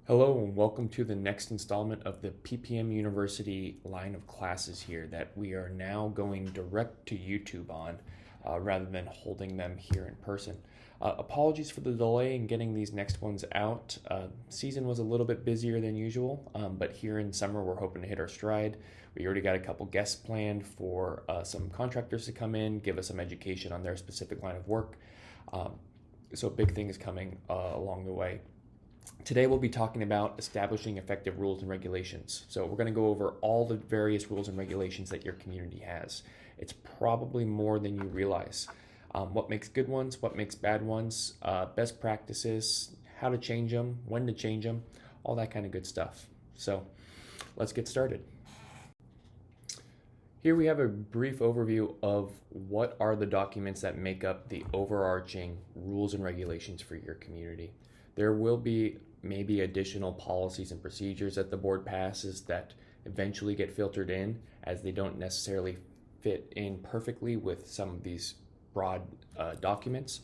Hello and welcome to the next installment of the PPM University line of classes here that we are now going direct to YouTube on rather than holding them here in person. Apologies for the delay in getting these next ones out. Season was a little bit busier than usual, but here in summer we're hoping to hit our stride. We already got a couple guests planned for some contractors to come in, give us some education on their specific line of work. So big things coming along the way. Today we'll be talking about establishing effective rules and regulations. So we're going to go over all the various rules and regulations that your community has. It's probably more than you realize. What makes good ones, what makes bad ones, best practices, how to change them, when to change them, all that kind of good stuff. So let's get started. Here we have a brief overview of what are the documents that make up the overarching rules and regulations for your community. There will be maybe additional policies and procedures that the board passes that eventually get filtered in, as they don't necessarily fit in perfectly with some of these broad documents.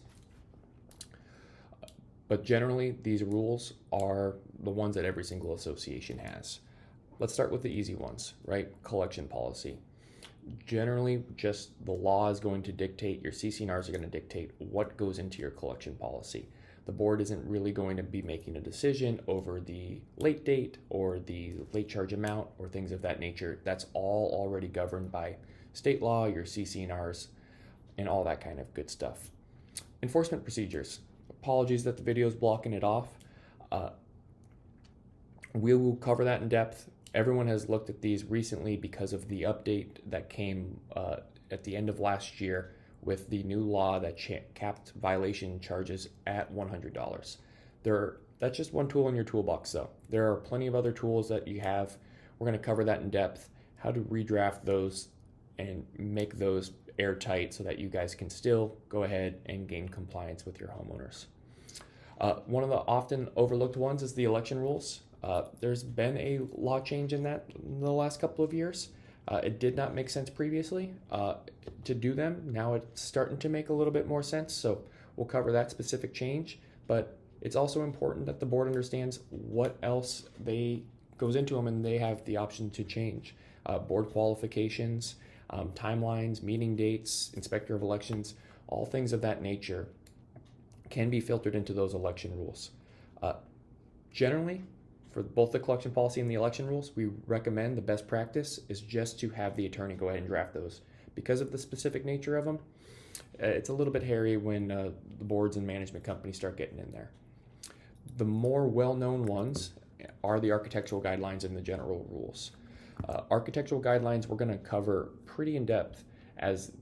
But generally, these rules are the ones that every single association has. Let's start with the easy ones, right? Collection policy. Generally, just the law is going to dictate, your CC&Rs are going to dictate what goes into your collection policy. The board isn't really going to be making a decision over the late date or the late charge amount or things of that nature. That's all already governed by state law, your CC&Rs, and all that kind of good stuff. Enforcement procedures. Apologies that the video is blocking it off. We will cover that in depth. Everyone has looked at these recently because of the update that came at the end of last year with the new law that capped violation charges at $100. That's just one tool in your toolbox though. There are plenty of other tools that you have. We're going to cover that in depth, how to redraft those and make those airtight so that you guys can still go ahead and gain compliance with your homeowners. One of the often overlooked ones is the election rules. There's been a law change in that in the last couple of years. It did not make sense previously to do them. Now it's starting to make a little bit more sense, so we'll cover that specific change. But it's also important that the board understands what else goes into them, and they have the option to change. Board qualifications, timelines, meeting dates, inspector of elections, all things of that nature can be filtered into those election rules. Generally, for both the collection policy and the election rules, we recommend the best practice is just to have the attorney go ahead and draft those. Because of the specific nature of them, it's a little bit hairy when the boards and management companies start getting in there. The more well-known ones are the architectural guidelines and the general rules. Architectural guidelines we're going to cover pretty in depth, as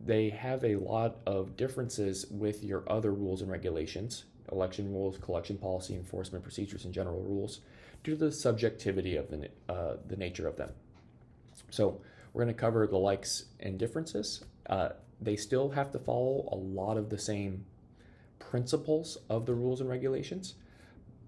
they have a lot of differences with your other rules and regulations, election rules, collection policy, enforcement procedures, and general rules, due to the subjectivity of the nature of them. So we're going to cover the likes and differences. They still have to follow a lot of the same principles of the rules and regulations,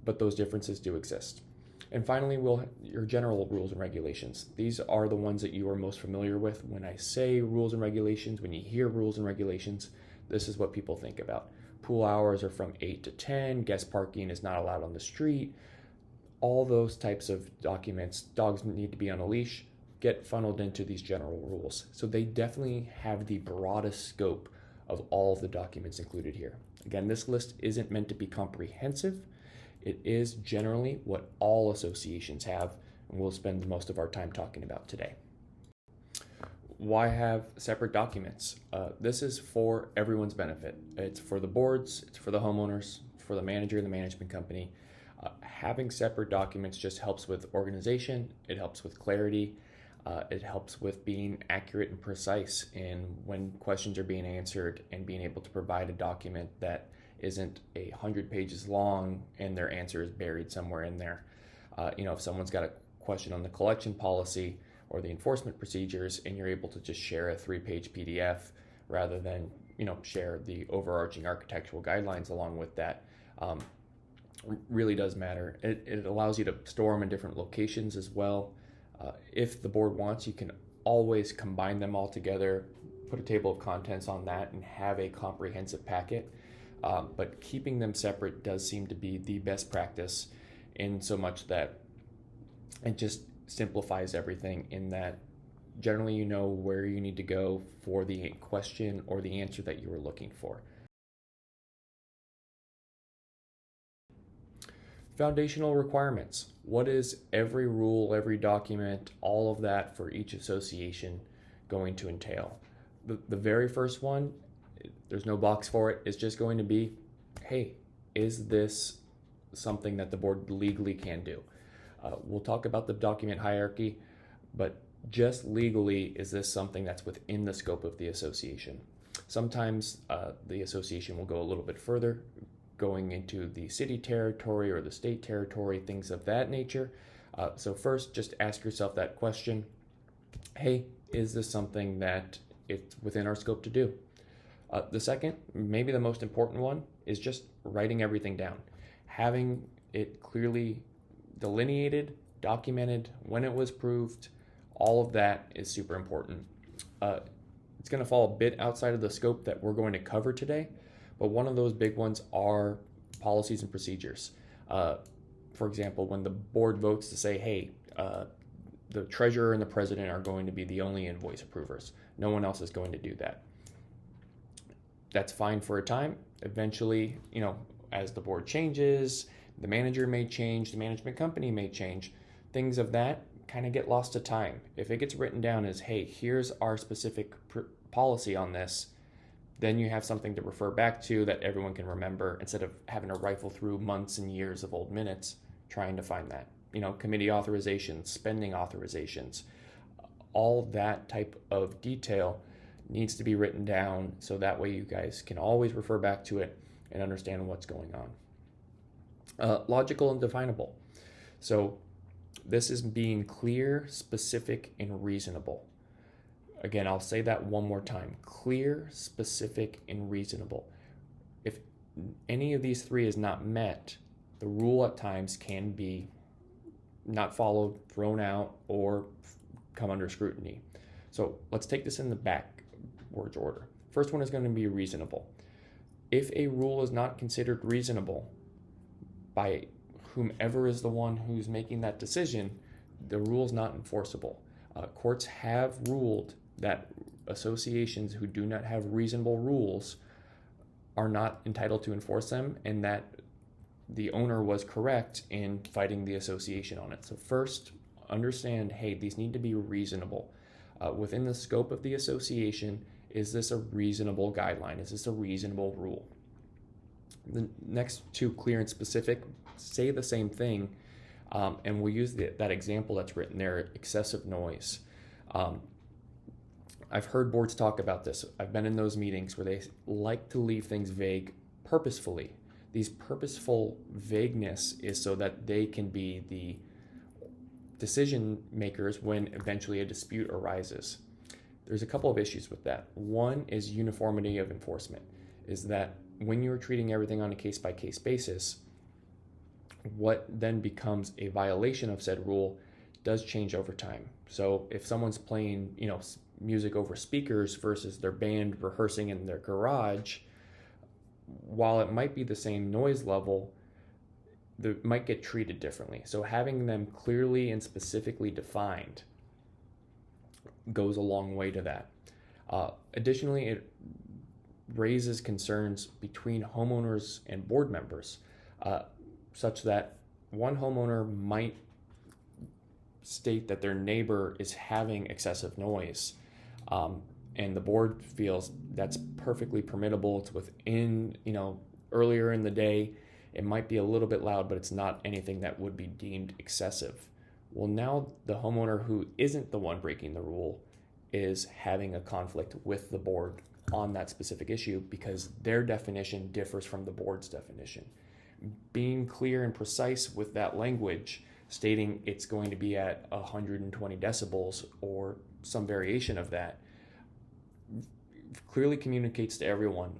but those differences do exist. And finally, your general rules and regulations. These are the ones that you are most familiar with. When I say rules and regulations, when you hear rules and regulations, this is what people think about. Pool hours are from 8 to 10, guest parking is not allowed on the street. All those types of documents, dogs need to be on a leash, get funneled into these general rules. So they definitely have the broadest scope of all of the documents included here. Again, this list isn't meant to be comprehensive. It is generally what all associations have, and we'll spend most of our time talking about today. Why have separate documents? This is for everyone's benefit. It's for the boards, it's for the homeowners, it's for the manager and the management company. Having separate documents just helps with organization, it helps with clarity, it helps with being accurate and precise in when questions are being answered, and being able to provide a document that isn't 100 pages long and their answer is buried somewhere in there. If someone's got a question on the collection policy or the enforcement procedures, and you're able to just share a 3-page PDF rather than share the overarching architectural guidelines along with that, really does matter. It allows you to store them in different locations as well. If the board wants, you can always combine them all together, put a table of contents on that, and have a comprehensive packet. But keeping them separate does seem to be the best practice, in so much that it just simplifies everything in that generally you know where you need to go for the question or the answer that you were looking for. Foundational requirements. What is every rule, every document, all of that for each association going to entail? The very first one, there's no box for it, is just going to be, hey, is this something that the board legally can do? We'll talk about the document hierarchy, but just legally, is this something that's within the scope of the association? Sometimes the association will go a little bit further, going into the city territory or the state territory, things of that nature. So first, just ask yourself that question. Hey, is this something that it's within our scope to do? The second, maybe the most important one, is just writing everything down. Having it clearly delineated, documented, when it was proved, all of that is super important. It's going to fall a bit outside of the scope that we're going to cover today, but one of those big ones are policies and procedures. For example, when the board votes to say, hey, the treasurer and the president are going to be the only invoice approvers. No one else is going to do that. That's fine for a time. Eventually, as the board changes, the manager may change, the management company may change. Things of that kind of get lost to time. If it gets written down as, hey, here's our specific policy on this, then you have something to refer back to that everyone can remember instead of having to rifle through months and years of old minutes trying to find that. Committee authorizations, spending authorizations, all that type of detail needs to be written down so that way you guys can always refer back to it and understand what's going on. Logical and definable. So this is being clear, specific, and reasonable. Again, I'll say that one more time. Clear, specific, and reasonable. If any of these three is not met, the rule at times can be not followed, thrown out, or come under scrutiny. So let's take this in the backwards order. First one is going to be reasonable. If a rule is not considered reasonable by whomever is the one who's making that decision, the rule is not enforceable. Courts have ruled that associations who do not have reasonable rules are not entitled to enforce them, and that the owner was correct in fighting the association on it. So first, understand, hey, these need to be reasonable. Within the scope of the association, is this a reasonable guideline? Is this a reasonable rule? The next two, clear and specific, say the same thing, and we'll use that example that's written there, excessive noise. I've heard boards talk about this. I've been in those meetings where they like to leave things vague purposefully. These purposeful vagueness is so that they can be the decision makers when eventually a dispute arises. There's a couple of issues with that. One is uniformity of enforcement, is that when you're treating everything on a case-by-case basis, what then becomes a violation of said rule does change over time. So if someone's playing, music over speakers versus their band rehearsing in their garage, while it might be the same noise level, they might get treated differently. So having them clearly and specifically defined goes a long way to that. Additionally, it raises concerns between homeowners and board members, such that one homeowner might state that their neighbor is having excessive noise, and the board feels that's perfectly permissible. It's within, earlier in the day, it might be a little bit loud, but it's not anything that would be deemed excessive. Well, now the homeowner who isn't the one breaking the rule is having a conflict with the board on that specific issue because their definition differs from the board's definition. Being clear and precise with that language, stating it's going to be at 120 decibels or some variation of that, clearly communicates to everyone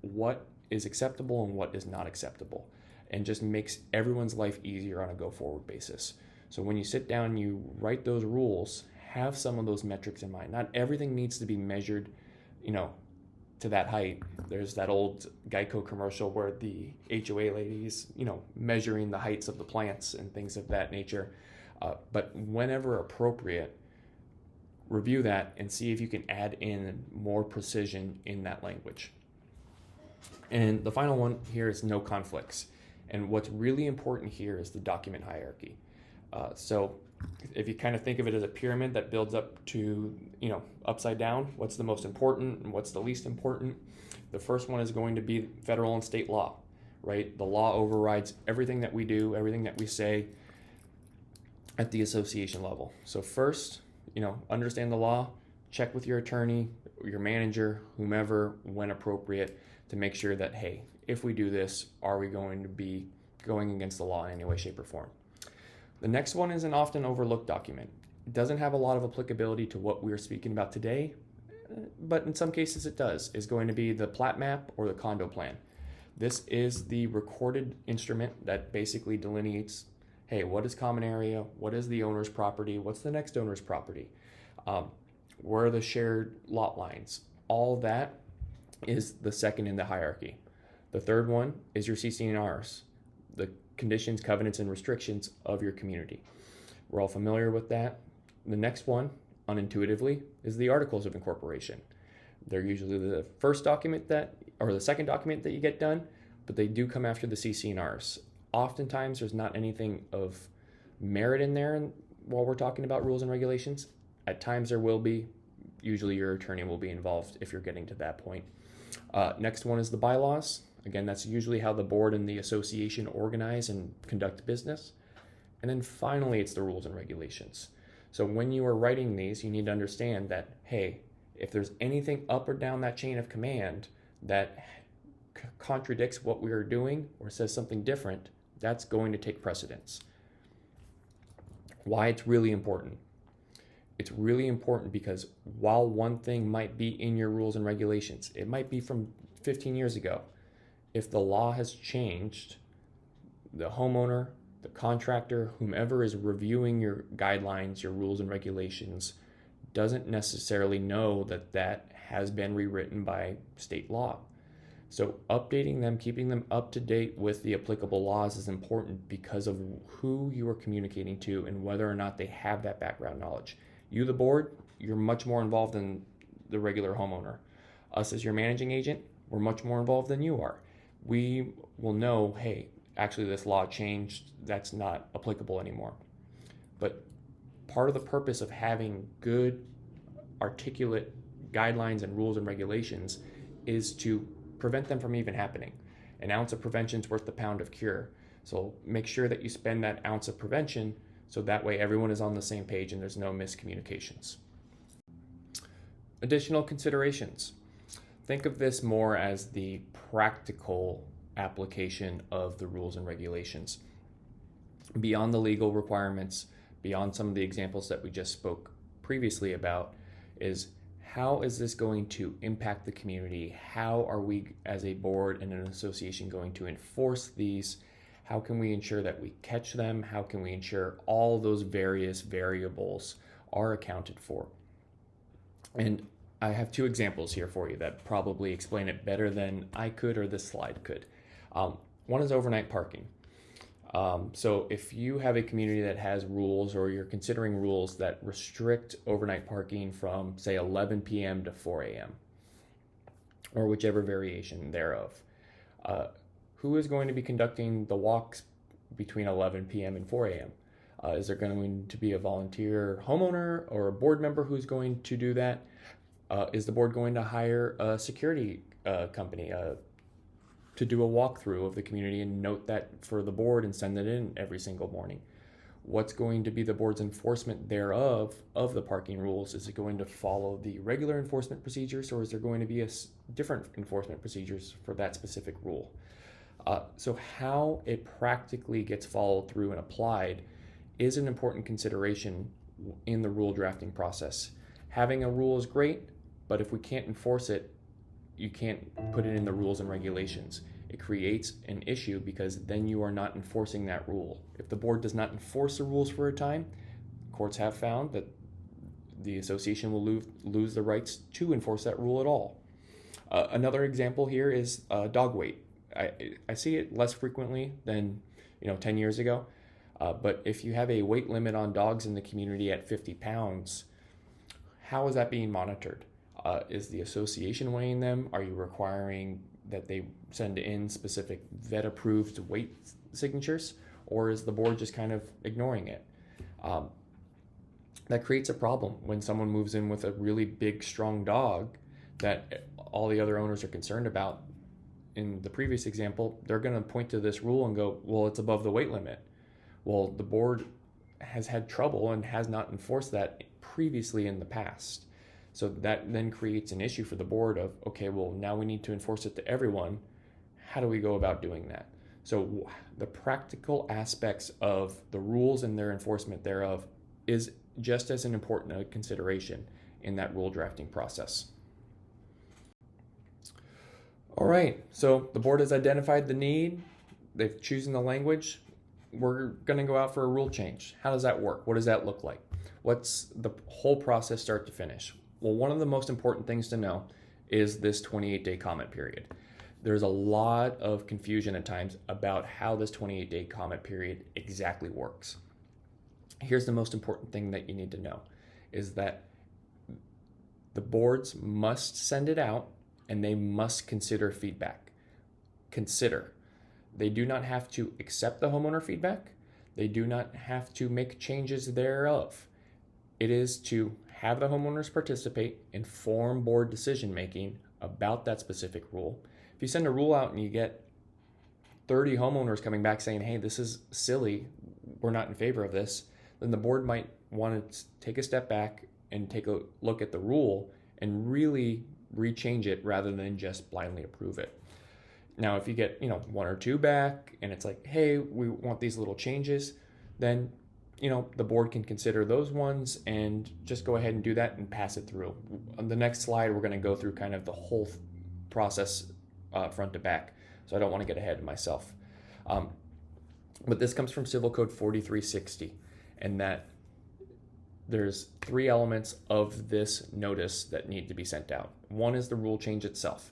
what is acceptable and what is not acceptable, and just makes everyone's life easier on a go-forward basis. So when you sit down, you write those rules, have some of those metrics in mind. Not everything needs to be measured, to that height. There's that old Geico commercial where the HOA ladies, measuring the heights of the plants and things of that nature. But whenever appropriate, review that and see if you can add in more precision in that language. And the final one here is no conflicts. And what's really important here is the document hierarchy. So if you kind of think of it as a pyramid that builds up to, upside down, what's the most important and what's the least important? The first one is going to be federal and state law, right? The law overrides everything that we do, everything that we say at the association level. So first, understand the law, check with your attorney, your manager, whomever, when appropriate, to make sure that, hey, if we do this, are we going to be going against the law in any way, shape, or form? The next one is an often overlooked document. It doesn't have a lot of applicability to what we're speaking about today, but in some cases it does. It's going to be the plat map or the condo plan. This is the recorded instrument that basically delineates, hey, what is common area? What is the owner's property? What's the next owner's property? Where are the shared lot lines? All that is the second in the hierarchy. The third one is your CC&Rs, the conditions, covenants, and restrictions of your community. We're all familiar with that. The next one, unintuitively, is the articles of incorporation. They're usually the first document or the second document that you get done, but they do come after the CC&Rs. Oftentimes, there's not anything of merit in there while we're talking about rules and regulations. At times, there will be. Usually, your attorney will be involved if you're getting to that point. Next one is the bylaws. Again, that's usually how the board and the association organize and conduct business. And then finally, it's the rules and regulations. So when you are writing these, you need to understand that, hey, if there's anything up or down that chain of command that contradicts what we are doing or says something different, that's going to take precedence. Why it's really important. It's really important because while one thing might be in your rules and regulations, it might be from 15 years ago. If the law has changed, the homeowner, the contractor, whomever is reviewing your guidelines, your rules and regulations, doesn't necessarily know that that has been rewritten by state law. So updating them, keeping them up to date with the applicable laws is important because of who you are communicating to and whether or not they have that background knowledge. You, the board, you're much more involved than the regular homeowner. Us as your managing agent, we're much more involved than you are. We will know, hey, actually this law changed, that's not applicable anymore. But part of the purpose of having good, articulate guidelines and rules and regulations is to prevent them from even happening. An ounce of prevention is worth the pound of cure. So make sure that you spend that ounce of prevention so that way everyone is on the same page and there's no miscommunications. Additional considerations. Think of this more as the practical application of the rules and regulations. Beyond the legal requirements, beyond some of the examples that we just spoke previously about, is how is this going to impact the community? How are we as a board and an association going to enforce these? How can we ensure that we catch them? How can we ensure all those various variables are accounted for? And I have two examples here for you that probably explain it better than I could or this slide could. One is overnight parking. So if you have a community that has rules or you're considering rules that restrict overnight parking from, say, 11 p.m. to 4 a.m. or whichever variation thereof, who is going to be conducting the walks between 11 p.m. and 4 a.m.? Is there going to be a volunteer homeowner or a board member who's going to do that? Is the board going to hire a security company to do a walkthrough of the community and note that for the board and send it in every single morning? What's going to be the board's enforcement thereof of the parking rules? Is it going to follow the regular enforcement procedures, or is there going to be different enforcement procedures for that specific rule? So how it practically gets followed through and applied is an important consideration in the rule drafting process. Having a rule is great, but if we can't enforce it, you can't put it in the rules and regulations. It creates an issue because then you are not enforcing that rule. If the board does not enforce the rules for a time, courts have found that the association will lose the rights to enforce that rule at all. Another example here is dog weight. I see it less frequently than 10 years ago, but if you have a weight limit on dogs in the community at 50 pounds, how is that being monitored? Is the association weighing them? Are you requiring that they send in specific vet-approved weight signatures, or is the board just kind of ignoring it? That creates a problem when someone moves in with a really big, strong dog that all the other owners are concerned about. In the previous example, they're going to point to this rule and go, well, it's above the weight limit. Well, the board has had trouble and has not enforced that previously in the past. So that then creates an issue for the board of, okay, well, now we need to enforce it to everyone. How do we go about doing that? So the practical aspects of the rules and their enforcement thereof is just as an important a consideration in that rule drafting process. All right, so the board has identified the need. They've chosen the language. We're going to go out for a rule change. How does that work? What does that look like? What's the whole process start to finish? Well, one of the most important things to know is this 28-day comment period. There's a lot of confusion at times about how this 28-day comment period exactly works. Here's the most important thing that you need to know is that the boards must send it out and they must consider feedback. Consider. They do not have to accept the homeowner feedback. They do not have to make changes thereof. It is to have the homeowners participate, inform board decision making about that specific rule. If you send a rule out and you get 30 homeowners coming back saying, hey, this is silly, we're not in favor of this, then the board might want to take a step back and take a look at the rule and really rechange it rather than just blindly approve it. Now, if you get, one or two back and it's like, hey, we want these little changes, then, the board can consider those ones and just go ahead and do that and pass it through. On the next slide, we're going to go through kind of the whole process front to back. So I don't want to get ahead of myself. But this comes from Civil Code 4360, and that there's 3 elements of this notice that need to be sent out. One is the rule change itself.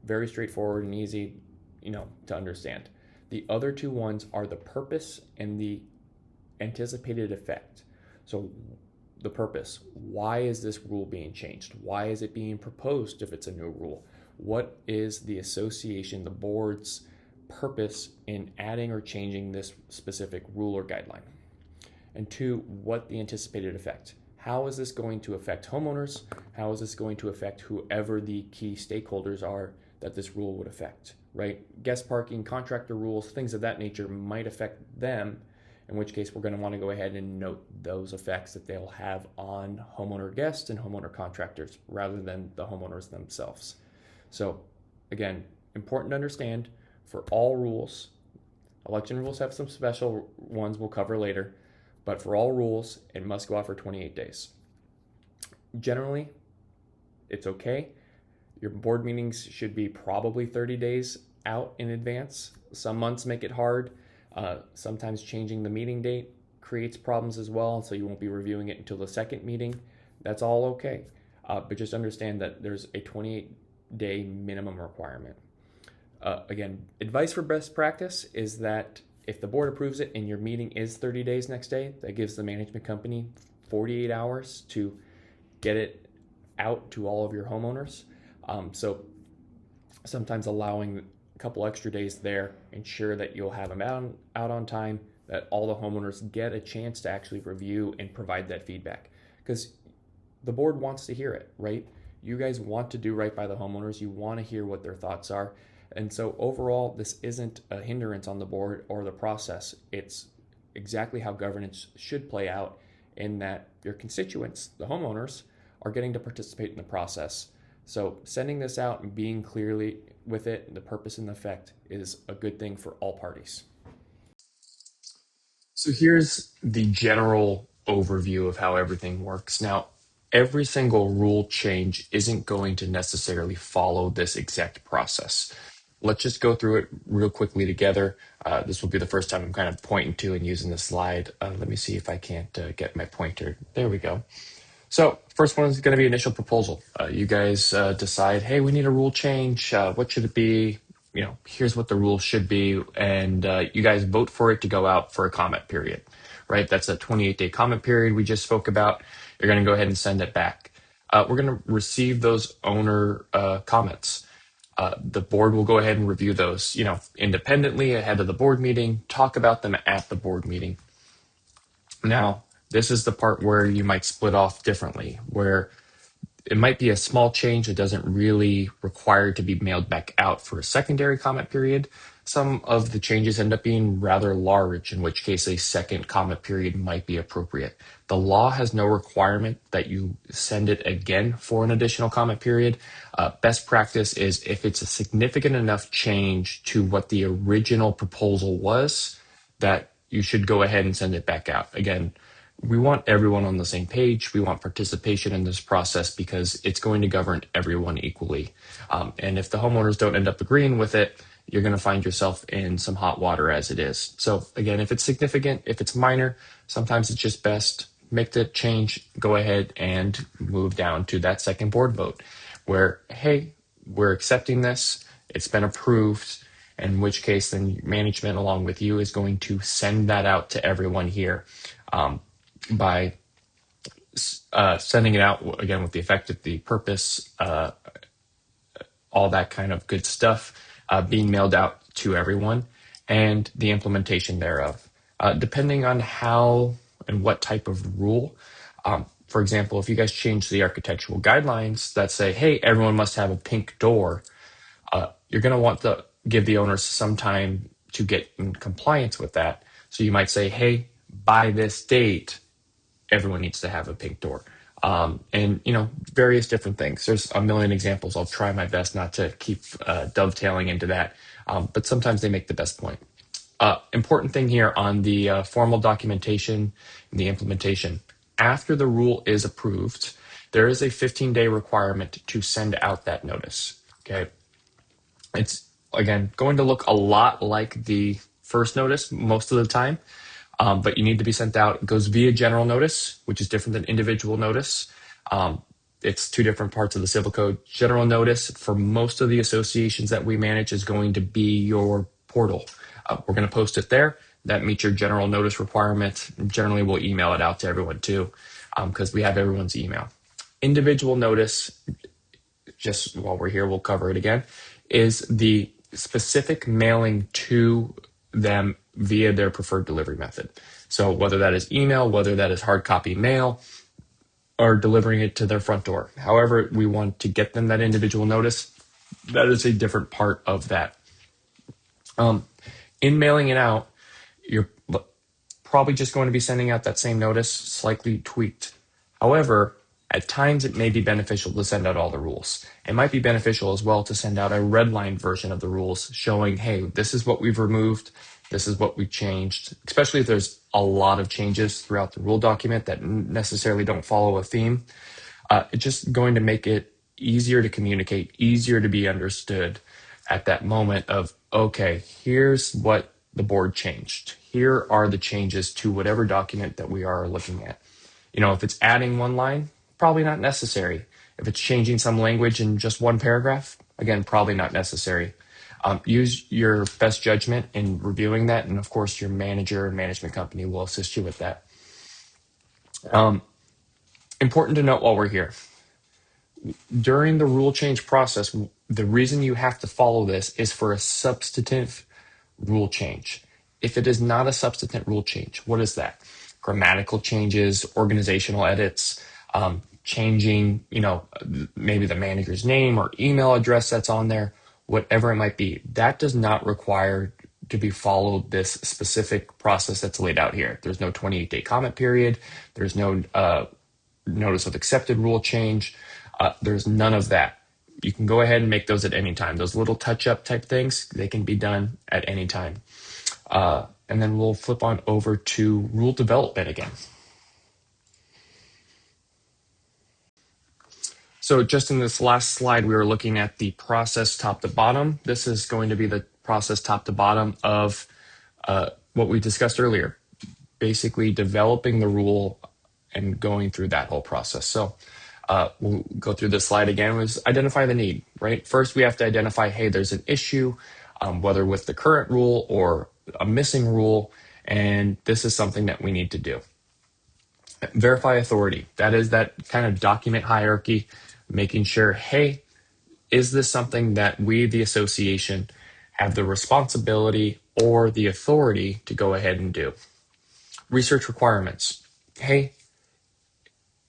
Very straightforward and easy, to understand. The other 2 ones are the purpose and the anticipated effect. So the purpose, why is this rule being changed? Why is it being proposed if it's a new rule? What is the association, the board's purpose in adding or changing this specific rule or guideline? And 2, what the anticipated effect. How is this going to affect homeowners? How is this going to affect whoever the key stakeholders are that this rule would affect, right? Guest parking, contractor rules, things of that nature might affect them, in which case we're going to want to go ahead and note those effects that they'll have on homeowner guests and homeowner contractors rather than the homeowners themselves. So again, important to understand for all rules, election rules have some special ones we'll cover later, but for all rules, it must go out for 28 days. Generally, it's okay. Your board meetings should be probably 30 days out in advance. Some months make it hard. Sometimes changing the meeting date creates problems as well, so you won't be reviewing it until the second meeting. That's all okay. But just understand that there's a 28-day minimum requirement. Again, advice for best practice is that if the board approves it and your meeting is 30 days next day, that gives the management company 48 hours to get it out to all of your homeowners. So sometimes allowing a couple extra days there, ensure that you'll have them out on time, that all the homeowners get a chance to actually review and provide that feedback. Because the board wants to hear it, right? You guys want to do right by the homeowners. You want to hear what their thoughts are. And so overall, this isn't a hindrance on the board or the process. It's exactly how governance should play out, in that your constituents, the homeowners, are getting to participate in the process. So sending this out and being clearly with it, the purpose and the effect, is a good thing for all parties. So here's the general overview of how everything works. Now, every single rule change isn't going to necessarily follow this exact process. Let's just go through it real quickly together. This will be the first time I'm kind of pointing to and using the slide. Let me see if I can't get my pointer. There we go. So first one is going to be initial proposal. You guys decide, hey, we need a rule change. What should it be? Here's what the rule should be, and you guys vote for it to go out for a comment period, right? That's a 28-day comment period we just spoke about. You're going to go ahead and send it back. We're going to receive those owner comments. The board will go ahead and review those, independently ahead of the board meeting, talk about them at the board meeting. Now, this is the part where you might split off differently, where it might be a small change that doesn't really require to be mailed back out for a secondary comment period. Some of the changes end up being rather large, in which case a second comment period might be appropriate. The law has no requirement that you send it again for an additional comment period. Best practice is if it's a significant enough change to what the original proposal was, that you should go ahead and send it back out. Again, we want everyone on the same page. We want participation in this process because it's going to govern everyone equally. And if the homeowners don't end up agreeing with it, you're going to find yourself in some hot water as it is. So again, if it's significant, if it's minor, sometimes it's just best make the change, go ahead and move down to that second board vote where, hey, we're accepting this. It's been approved. In which case, then management along with you is going to send that out to everyone here. By sending it out again with the effect, the purpose, all that kind of good stuff, being mailed out to everyone, and the implementation thereof. Depending on how and what type of rule, for example, if you guys change the architectural guidelines that say, hey, everyone must have a pink door, you're going to want to give the owners some time to get in compliance with that. So you might say, hey, by this date, everyone needs to have a pink door. And various different things. There's a million examples. I'll try my best not to keep dovetailing into that, but sometimes they make the best point. Important thing here on the formal documentation and the implementation. After the rule is approved, there is a 15-day requirement to send out that notice. Okay, it's again going to look a lot like the first notice most of the time. But you need to be sent out. It goes via general notice, which is different than individual notice. It's two different parts of the civil code. General notice for most of the associations that we manage is going to be your portal. We're going to post it there. That meets your general notice requirement. Generally, we'll email it out to everyone too, because we have everyone's email. Individual notice, just while we're here, we'll cover it again, is the specific mailing to them via their preferred delivery method. So whether that is email, whether that is hard copy mail, or delivering it to their front door. However, we want to get them that individual notice. That is a different part of that. In mailing it out, you're probably just going to be sending out that same notice, slightly tweaked. However, at times it may be beneficial to send out all the rules. It might be beneficial as well to send out a redlined version of the rules showing, hey, this is what we've removed, this is what we changed, especially if there's a lot of changes throughout the rule document that necessarily don't follow a theme. It's just going to make it easier to communicate, easier to be understood at that moment of, okay, here's what the board changed. Here are the changes to whatever document that we are looking at. If it's adding one line, probably not necessary. If it's changing some language in just one paragraph, again, probably not necessary. Use your best judgment in reviewing that, and of course, your manager and management company will assist you with that. Important to note while we're here, during the rule change process, the reason you have to follow this is for a substantive rule change. If it is not a substantive rule change, what is that? Grammatical changes, organizational edits, changing, maybe the manager's name or email address that's on there, whatever it might be. That does not require to be followed this specific process that's laid out here. There's no 28-day comment period. There's no notice of accepted rule change. There's none of that. You can go ahead and make those at any time. Those little touch-up type things, they can be done at any time. And then we'll flip on over to rule development again. So just in this last slide, we were looking at the process top to bottom. This is going to be the process top to bottom of what we discussed earlier, basically developing the rule and going through that whole process. So we'll go through this slide again, was identify the need, right? First, we have to identify, hey, there's an issue, whether with the current rule or a missing rule, and this is something that we need to do. Verify authority. That is that kind of document hierarchy, making sure, hey, is this something that we, the association, have the responsibility or the authority to go ahead and do? Research requirements. Hey,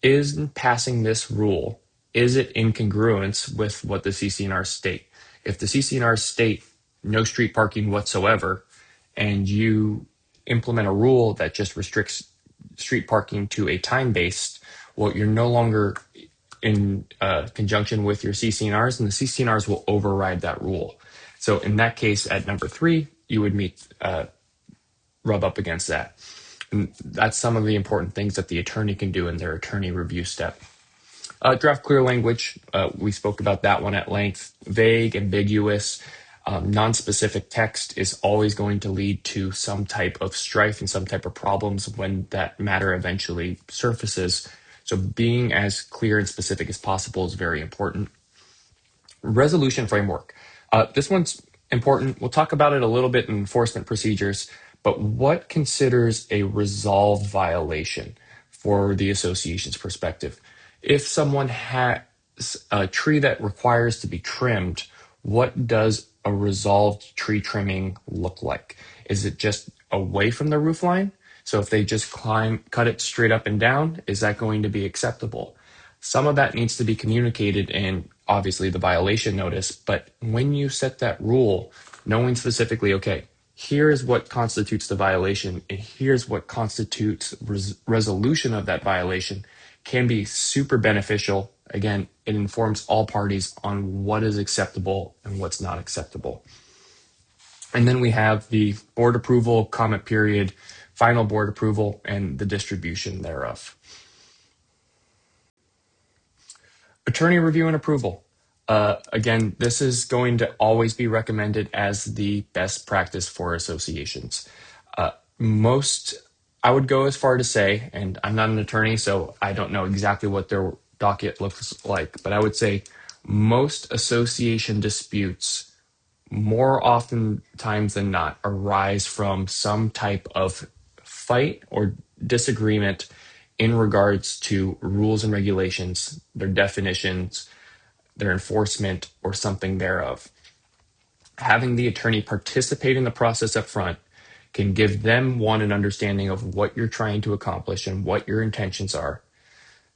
is passing this rule, is it in congruence with what the CC&Rs state? If the CC&Rs state no street parking whatsoever, and you implement a rule that just restricts street parking to a time-based, well, you're no longer in conjunction with your CC&Rs, and the CC&Rs will override that rule. So in that case, at number 3, you would rub up against that. And that's some of the important things that the attorney can do in their attorney review step. Draft clear language. We spoke about that one at length. Vague, ambiguous, non-specific text is always going to lead to some type of strife and some type of problems when that matter eventually surfaces. So being as clear and specific as possible is very important. Resolution framework. This one's important. We'll talk about it a little bit in enforcement procedures, but what considers a resolved violation for the association's perspective? If someone has a tree that requires to be trimmed, what does a resolved tree trimming look like? Is it just away from the roof line? So if they just cut it straight up and down, is that going to be acceptable? Some of that needs to be communicated in obviously the violation notice, but when you set that rule, knowing specifically, okay, here's what constitutes the violation and here's what constitutes resolution of that violation can be super beneficial. Again, it informs all parties on what is acceptable and what's not acceptable. And then we have the board approval, comment period, final board approval, and the distribution thereof. Attorney review and approval. Again, this is going to always be recommended as the best practice for associations. I would go as far to say, and I'm not an attorney, so I don't know exactly what their docket looks like, but I would say most association disputes, more often times than not, arise from some type of fight or disagreement in regards to rules and regulations, their definitions, their enforcement, or something thereof. Having the attorney participate in the process up front can give them, one, an understanding of what you're trying to accomplish and what your intentions are,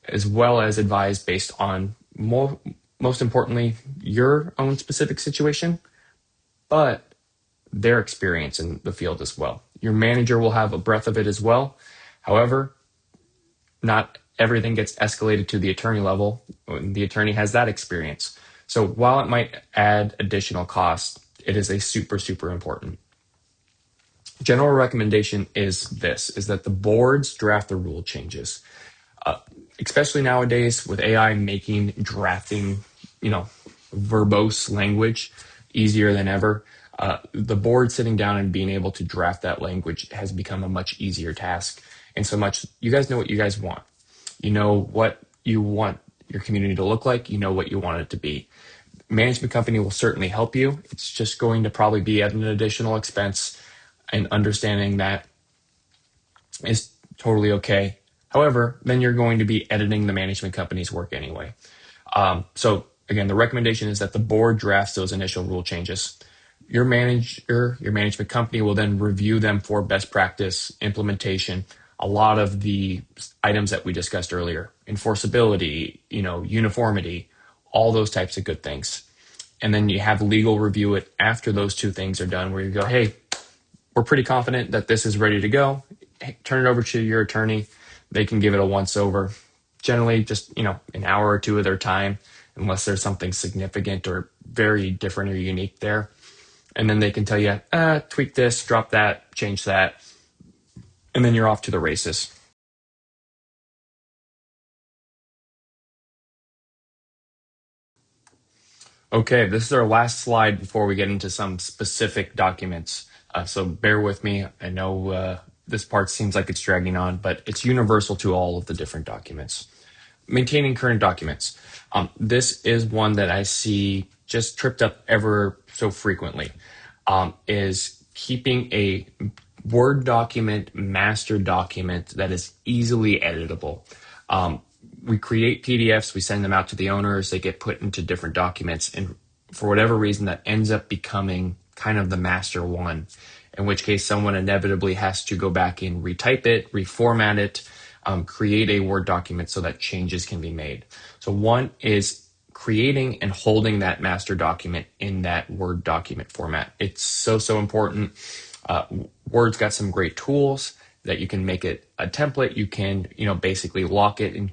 as well as advise based on, most importantly, your own specific situation, but their experience in the field as well. Your manager will have a breadth of it as well. However, not everything gets escalated to the attorney level when the attorney has that experience. So while it might add additional cost, it is a super, super important. General recommendation is that the boards draft the rule changes. Especially nowadays with AI making drafting, verbose language easier than ever. The board sitting down and being able to draft that language has become a much easier task. And so much, you guys know what you guys want. You know what you want your community to look like. You know what you want it to be. Management company will certainly help you. It's just going to probably be at an additional expense, and understanding that is totally okay. However, then you're going to be editing the management company's work anyway. So again, the recommendation is that the board drafts those initial rule changes. Your manager, your management company will then review them for best practice implementation. A lot of the items that we discussed earlier, enforceability, uniformity, all those types of good things. And then you have legal review it after those two things are done, where you go, hey, we're pretty confident that this is ready to go. Hey, turn it over to your attorney. They can give it a once over. Generally just, an hour or two of their time, unless there's something significant or very different or unique there. And then they can tell you, tweak this, drop that, change that. And then you're off to the races. Okay, this is our last slide before we get into some specific documents. So bear with me. I know this part seems like it's dragging on, but it's universal to all of the different documents. Maintaining current documents. This is one that I see just tripped up ever so frequently, is keeping a Word document, master document that is easily editable. We create PDFs, we send them out to the owners, they get put into different documents, and for whatever reason, that ends up becoming kind of the master one, in which case someone inevitably has to go back and retype it, reformat it, create a Word document so that changes can be made. So one is creating and holding that master document in that Word document format. It's so important. Word's got some great tools that you can make it a template. You can, basically lock it and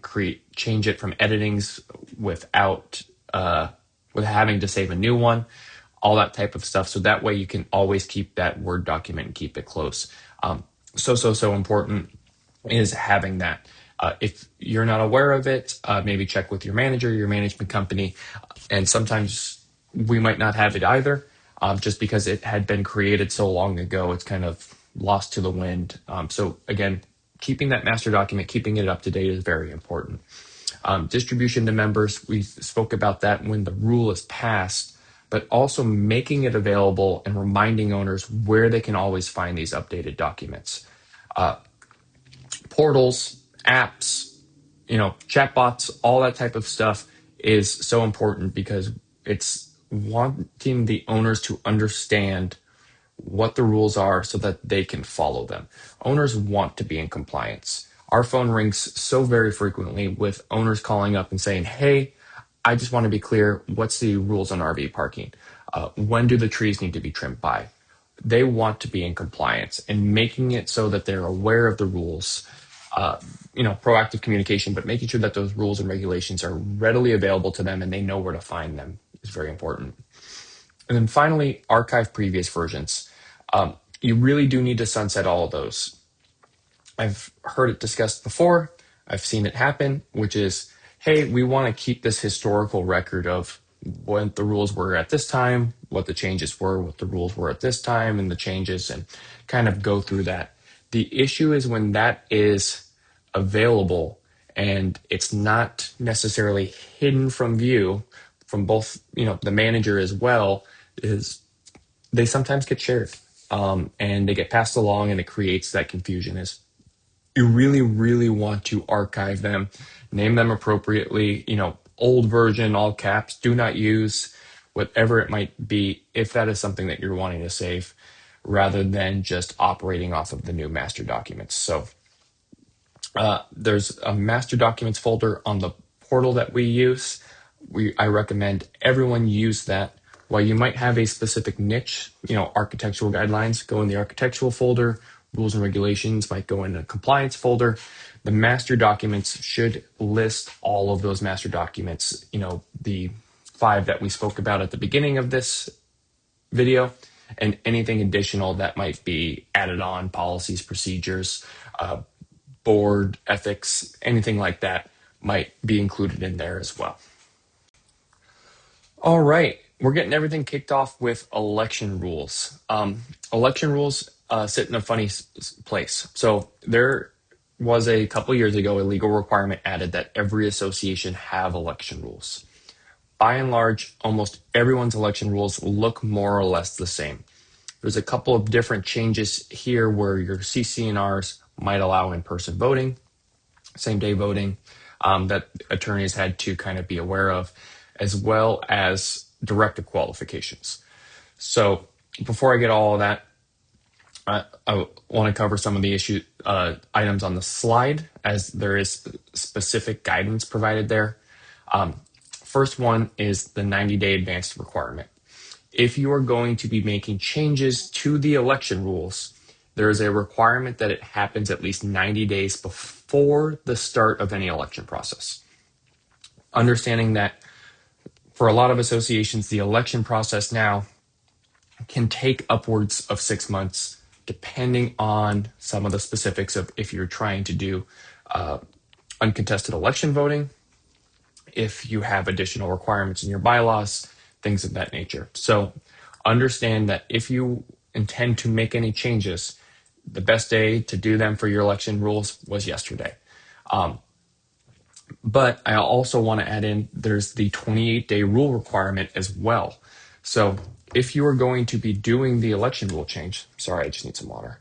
change it from editings without with having to save a new one, all that type of stuff. So that way you can always keep that Word document and keep it close. So important is having that. If you're not aware of it, maybe check with your manager, your management company, and sometimes we might not have it either, just because it had been created so long ago, it's kind of lost to the wind. So again, keeping that master document, keeping it up to date is very important. Distribution to members, we spoke about that when the rule is passed, but also making it available and reminding owners where they can always find these updated documents. Portals, apps, chatbots, all that type of stuff is so important because it's wanting the owners to understand what the rules are so that they can follow them. Owners want to be in compliance. Our phone rings so very frequently with owners calling up and saying, hey, I just want to be clear, what's the rules on RV parking? When do the trees need to be trimmed by? They want to be in compliance, and making it so that they're aware of the rules, proactive communication, but making sure that those rules and regulations are readily available to them and they know where to find them is very important. And then finally, archive previous versions. You really do need to sunset all of those. I've heard it discussed before. I've seen it happen, which is, hey, we want to keep this historical record of what the rules were at this time, what the changes were, what the rules were at this time, and the changes, and kind of go through that. The issue is when that is available and it's not necessarily hidden from view from both, the manager as well, is they sometimes get shared, and they get passed along, and it creates that confusion. Is you really, really want to archive them, name them appropriately, old version, all caps, do not use, whatever it might be, if that is something that you're wanting to save, rather than just operating off of the new master documents. So there's a master documents folder on the portal that we use. I recommend everyone use that. While you might have a specific niche, architectural guidelines go in the architectural folder, rules and regulations might go in a compliance folder. The master documents should list all of those master documents, the 5 that we spoke about at the beginning of this video, and anything additional that might be added on, policies, procedures, board ethics, anything like that might be included in there as well. All right, we're getting everything kicked off with election rules. Election rules sit in a funny place. So there was a couple years ago a legal requirement added that every association have election rules. By and large, almost everyone's election rules look more or less the same. There's a couple of different changes here where your CC&Rs might allow in-person voting, same-day voting, that attorneys had to kind of be aware of, as well as directive qualifications. So before I get all of that, I want to cover some of the items on the slide, as there is specific guidance provided there. First one is the 90-day advance requirement. If you are going to be making changes to the election rules, there is a requirement that it happens at least 90 days before the start of any election process. Understanding that for a lot of associations, the election process now can take upwards of 6 months, depending on some of the specifics of if you're trying to do uncontested election voting, if you have additional requirements in your bylaws, things of that nature. So understand that if you intend to make any changes, the best day to do them for your election rules was yesterday. But I also want to add in, there's the 28-day rule requirement as well. So if you are going to be doing the election rule change, sorry, I just need some water.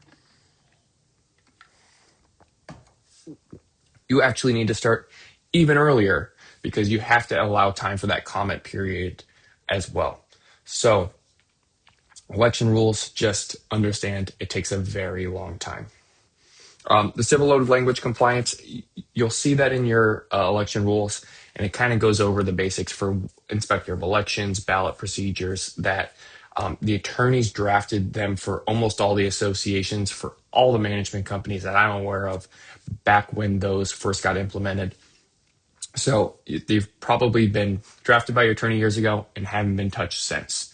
You actually need to start even earlier because you have to allow time for that comment period as well. So election rules, just understand it takes a very long time. The civil loaded language compliance, you'll see that in your election rules, and it kind of goes over the basics for inspector of elections, ballot procedures, that the attorneys drafted them for almost all the associations, for all the management companies that I'm aware of, back when those first got implemented. So they've probably been drafted by your attorney years ago and haven't been touched since.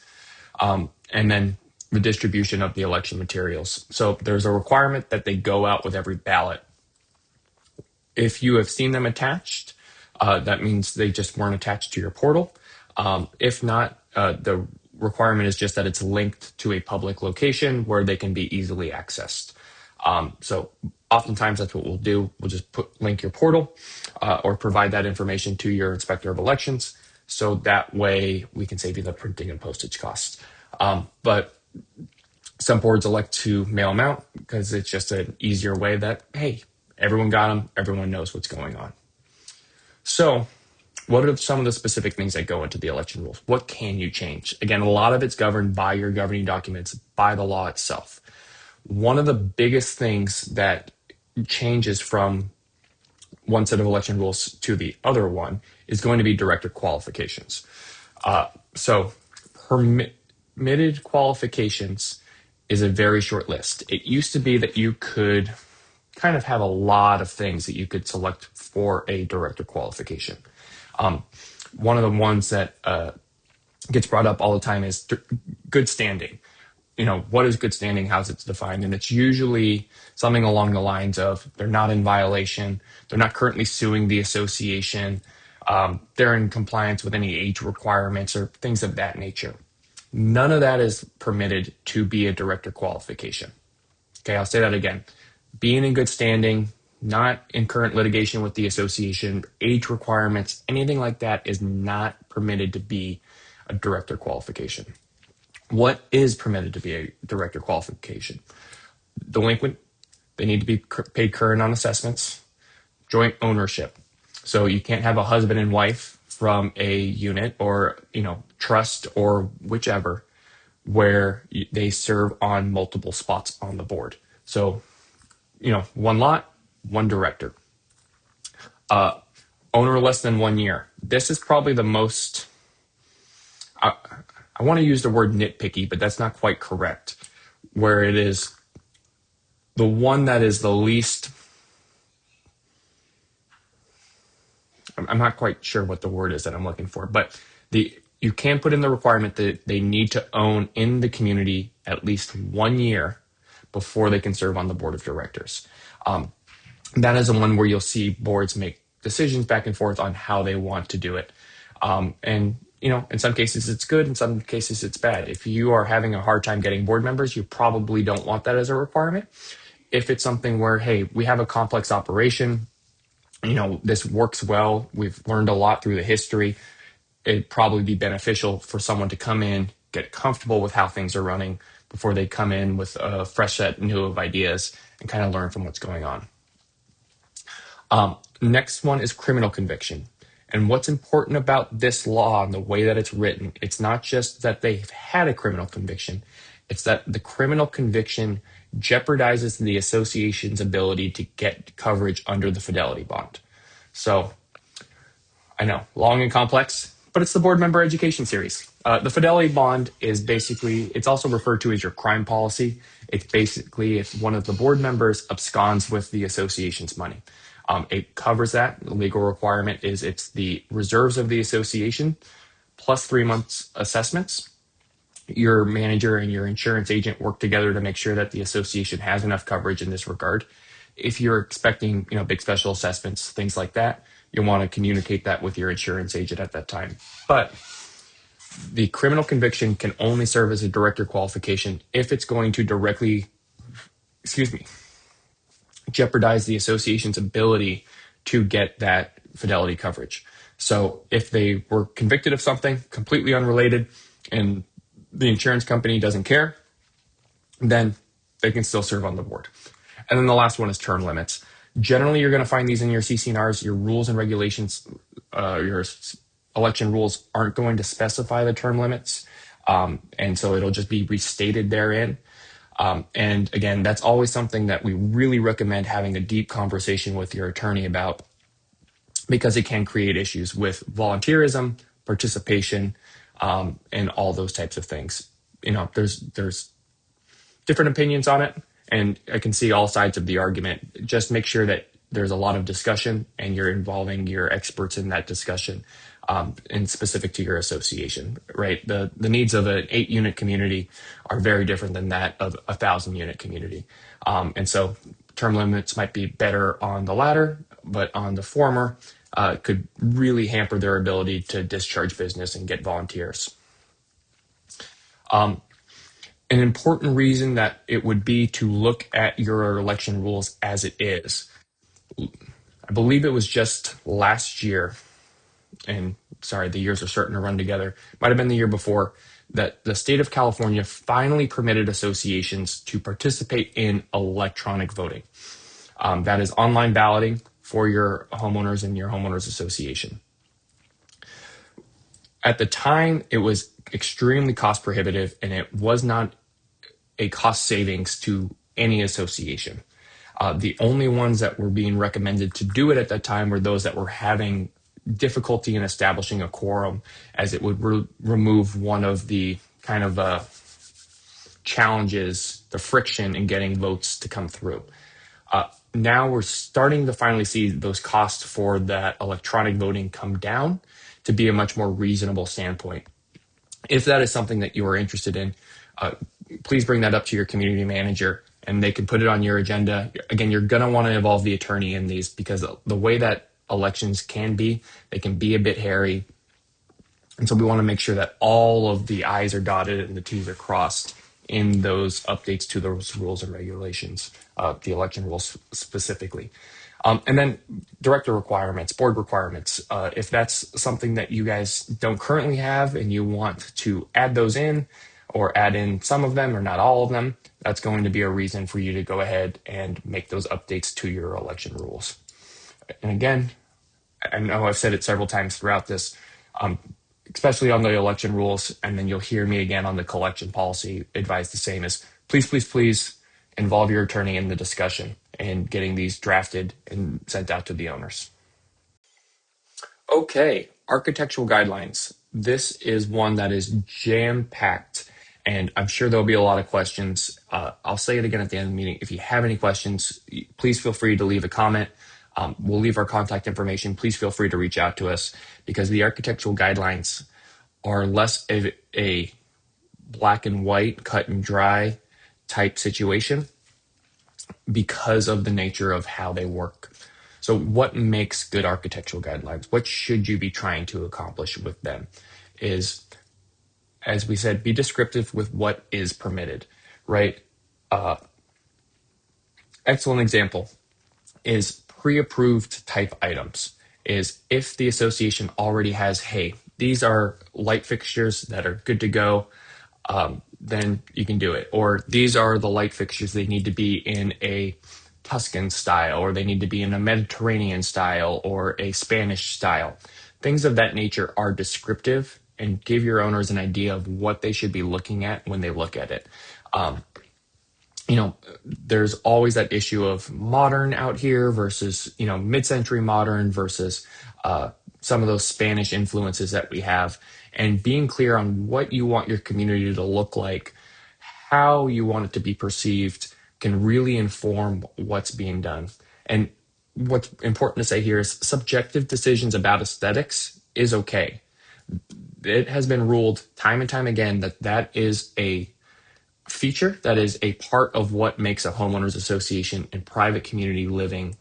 And then the distribution of the election materials. So there's a requirement that they go out with every ballot. If you have seen them attached, that means they just weren't attached to your portal. If not, the requirement is just that it's linked to a public location where they can be easily accessed. So oftentimes that's what we'll do. We'll just link your portal or provide that information to your inspector of elections. So that way we can save you the printing and postage costs. But some boards elect to mail them out because it's just an easier way that, hey, everyone got them, everyone knows what's going on. So what are some of the specific things that go into the election rules? What can you change? Again, a lot of it's governed by your governing documents, by the law itself. One of the biggest things that changes from one set of election rules to the other one is going to be director qualifications. So permitted qualifications is a very short list. It used to be that you could kind of have a lot of things that you could select for a director qualification. One of the ones that gets brought up all the time is good standing. You know, what is good standing? How's it defined? And it's usually something along the lines of they're not in violation, they're not currently suing the association, they're in compliance with any age requirements or things of that nature. None of that is permitted to be a director qualification. Okay, I'll say that again. Being in good standing, not in current litigation with the association, age requirements, anything like that is not permitted to be a director qualification. What is permitted to be a director qualification? Delinquent, they need to be paid current on assessments. Joint ownership. So you can't have a husband and wife from a unit or, trust or whichever, where they serve on multiple spots on the board. So, one lot, one director. Owner less than 1 year. This is probably the most, I want to use the word nitpicky, but that's not quite correct, where it is the one that is the least, I'm not quite sure what the word is that I'm looking for, but you can put in the requirement that they need to own in the community at least 1 year before they can serve on the board of directors. That is the one where you'll see boards make decisions back and forth on how they want to do it. And in some cases it's good, in some cases it's bad. If you are having a hard time getting board members, you probably don't want that as a requirement. If it's something where, hey, we have a complex operation, this works well, we've learned a lot through the history, it'd probably be beneficial for someone to come in, get comfortable with how things are running before they come in with a fresh set new of ideas and kind of learn from what's going on. Next one is criminal conviction. And what's important about this law and the way that it's written, it's not just that they've had a criminal conviction, it's that the criminal conviction jeopardizes the association's ability to get coverage under the fidelity bond. So I know, long and complex, but it's the board member education series. The fidelity bond is basically, it's also referred to as your crime policy. It's basically if one of the board members absconds with the association's money. It covers that. The legal requirement is it's the reserves of the association plus 3 months assessments. Your manager and your insurance agent work together to make sure that the association has enough coverage in this regard. If you're expecting, big special assessments, things like that, you'll want to communicate that with your insurance agent at that time. But the criminal conviction can only serve as a director qualification if it's going to directly excuse me, jeopardize the association's ability to get that fidelity coverage. So if they were convicted of something completely unrelated and the insurance company doesn't care, then they can still serve on the board. And then the last one is term limits. Generally, you're going to find these in your CC&Rs. Your rules and regulations, your election rules aren't going to specify the term limits. And so it'll just be restated therein. And again, that's always something that we really recommend having a deep conversation with your attorney about, because it can create issues with volunteerism, participation, and all those types of things. There's different opinions on it, and I can see all sides of the argument. Just make sure that there's a lot of discussion and you're involving your experts in that discussion, and specific to your association, right? The needs of an 8-unit community are very different than that of a 1,000-unit community. And so term limits might be better on the latter, but on the former, could really hamper their ability to discharge business and get volunteers. An important reason that it would be to look at your election rules as it is. I believe it was just last year, and sorry, the years are starting to run together. Might have been the year before, that the state of California finally permitted associations to participate in electronic voting. That is online balloting for your homeowners and your homeowners association. At the time, it was extremely cost prohibitive, and it was not a cost savings to any association. The only ones that were being recommended to do it at that time were those that were having difficulty in establishing a quorum, as it would remove one of the kind of challenges, the friction in getting votes to come through. Now we're starting to finally see those costs for that electronic voting come down to be a much more reasonable standpoint. If that is something that you are interested in, please bring that up to your community manager and they can put it on your agenda. Again, you're going to want to involve the attorney in these, because the way that elections can be, they can be a bit hairy. And so we want to make sure that all of the I's are dotted and the T's are crossed in those updates to those rules and regulations, the election rules specifically. And then director requirements, board requirements. If that's something that you guys don't currently have and you want to add those in, or add in some of them or not all of them, that's going to be a reason for you to go ahead and make those updates to your election rules. And again, I know I've said it several times throughout this, especially on the election rules, and then you'll hear me again on the collection policy advise the same, is please, please, please involve your attorney in the discussion and getting these drafted and sent out to the owners. Okay, architectural guidelines. This is one that is jam-packed, and I'm sure there'll be a lot of questions. I'll say it again at the end of the meeting. If you have any questions, please feel free to leave a comment. We'll leave our contact information. Please feel free to reach out to us, because the architectural guidelines are less of a black and white, cut and dry type situation because of the nature of how they work. So what makes good architectural guidelines? What should you be trying to accomplish with them? Is, as we said, be descriptive with what is permitted, right? Excellent example is pre-approved type items. Is if the association already has, hey, these are light fixtures that are good to go, then you can do it. Or these are the light fixtures, they need to be in a Tuscan style, or they need to be in a Mediterranean style, or a Spanish style. Things of that nature are descriptive and give your owners an idea of what they should be looking at when they look at it. There's always that issue of modern out here versus, mid-century modern versus some of those Spanish influences that we have, and being clear on what you want your community to look like, how you want it to be perceived, can really inform what's being done. And what's important to say here is subjective decisions about aesthetics is okay. It has been ruled time and time again that is a feature, that is a part of what makes a homeowners association and private community living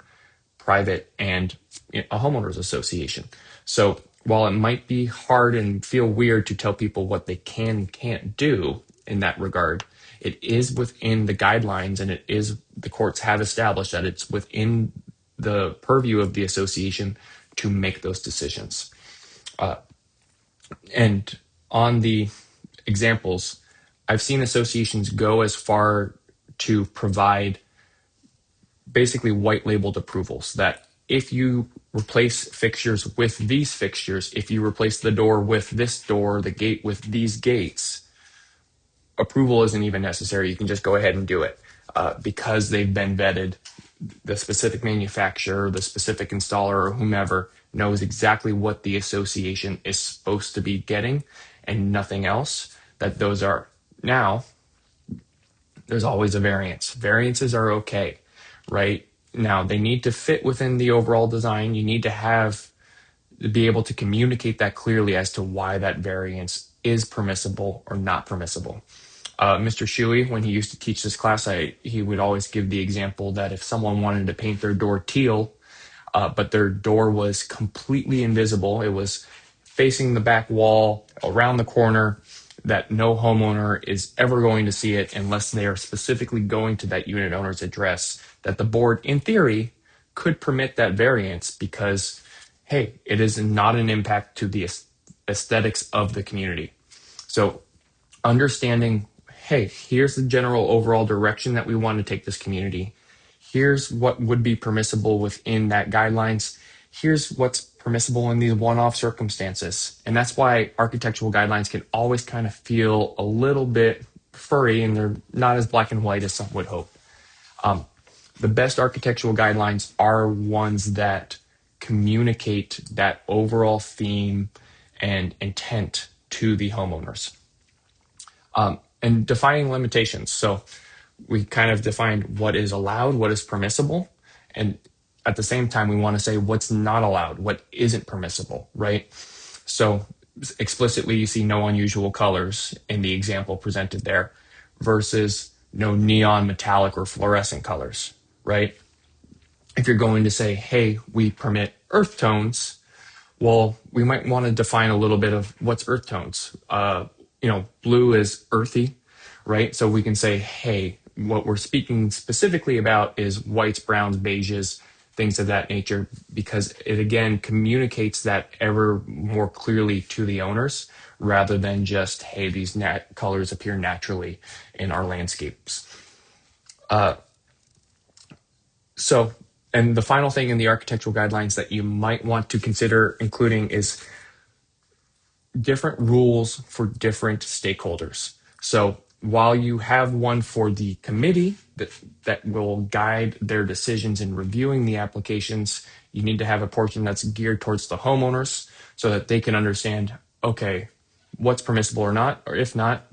private and a homeowners association. So while it might be hard and feel weird to tell people what they can and can't do in that regard, it is within the guidelines, and the courts have established that it's within the purview of the association to make those decisions. And on the examples, I've seen associations go as far to provide basically white labeled approvals that if you replace fixtures with these fixtures, if you replace the door with this door, the gate with these gates, approval isn't even necessary. You can just go ahead and do it because they've been vetted. The specific manufacturer, the specific installer, or whomever knows exactly what the association is supposed to be getting and nothing else. That those are. Now, there's always a variance. Variances are okay, right? Now, they need to fit within the overall design. You need to be able to communicate that clearly as to why that variance is permissible or not permissible. Mr. Shuey, when he used to teach this class, he would always give the example that if someone wanted to paint their door teal, but their door was completely invisible, it was facing the back wall, around the corner, that no homeowner is ever going to see it unless they are specifically going to that unit owner's address, that the board, in theory, could permit that variance because, hey, it is not an impact to the aesthetics of the community. So understanding, hey, here's the general overall direction that we want to take this community. Here's what would be permissible within that guidelines. Here's what's permissible in these one-off circumstances. And that's why architectural guidelines can always kind of feel a little bit furry and they're not as black and white as some would hope. The best architectural guidelines are ones that communicate that overall theme and intent to the homeowners. And defining limitations. So we kind of defined what is allowed, what is permissible. And at the same time, we want to say what's not allowed, what isn't permissible, right? So explicitly, you see no unusual colors in the example presented there versus no neon, metallic, or fluorescent colors, right? If you're going to say, hey, we permit earth tones, well, we might want to define a little bit of what's earth tones. Blue is earthy, right? So we can say, hey, what we're speaking specifically about is whites, browns, beiges, things of that nature, because it again communicates that ever more clearly to the owners rather than just, hey, these colors appear naturally in our landscapes. And the final thing in the architectural guidelines that you might want to consider including is different rules for different stakeholders. So while you have one for the committee that will guide their decisions in reviewing the applications, you need to have a portion that's geared towards the homeowners so that they can understand, okay, what's permissible or not, or if not,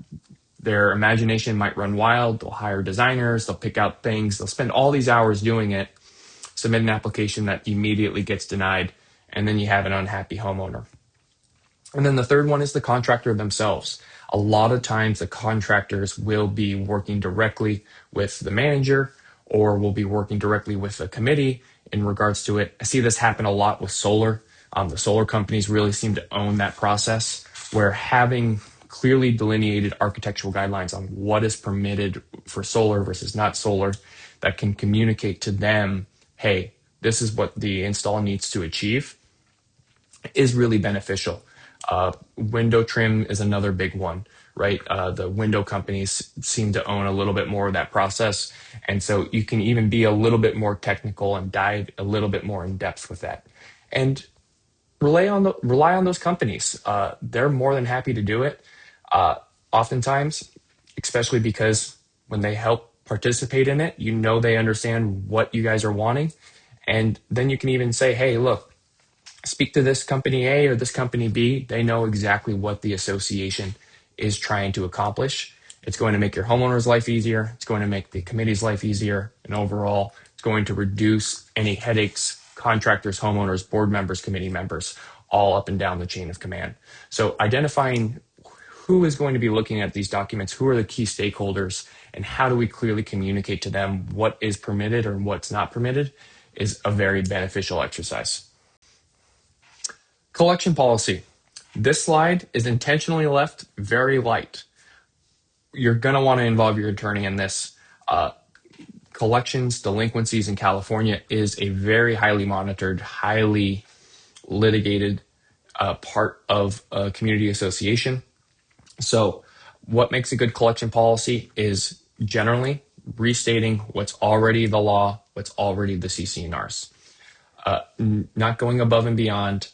their imagination might run wild. They'll hire designers, they'll pick out things, they'll spend all these hours doing it, submit an application that immediately gets denied, and then you have an unhappy homeowner. And then the third one is the contractor themselves. A lot of times the contractors will be working directly with the manager or will be working directly with the committee in regards to it. I see this happen a lot with solar. The solar companies really seem to own that process where having clearly delineated architectural guidelines on what is permitted for solar versus not solar that can communicate to them, hey, this is what the install needs to achieve, is really beneficial. Window trim is another big one, right? The window companies seem to own a little bit more of that process. And so you can even be a little bit more technical and dive a little bit more in depth with that. And rely on those companies. They're more than happy to do it. Oftentimes, especially because when they help participate in it, they understand what you guys are wanting. And then you can even say, hey, look, speak to this company A or this company B. They know exactly what the association is trying to accomplish. It's going to make your homeowner's life easier. It's going to make the committee's life easier. And overall, it's going to reduce any headaches, contractors, homeowners, board members, committee members, all up and down the chain of command. So identifying who is going to be looking at these documents, who are the key stakeholders, and how do we clearly communicate to them what is permitted or what's not permitted is a very beneficial exercise. Collection policy. This slide is intentionally left very light. you're going to want to involve your attorney in this. Collections, delinquencies in California is a very highly monitored, highly litigated part of a community association. So what makes a good collection policy is generally restating what's already the law, what's already the CC&Rs. Not going above and beyond,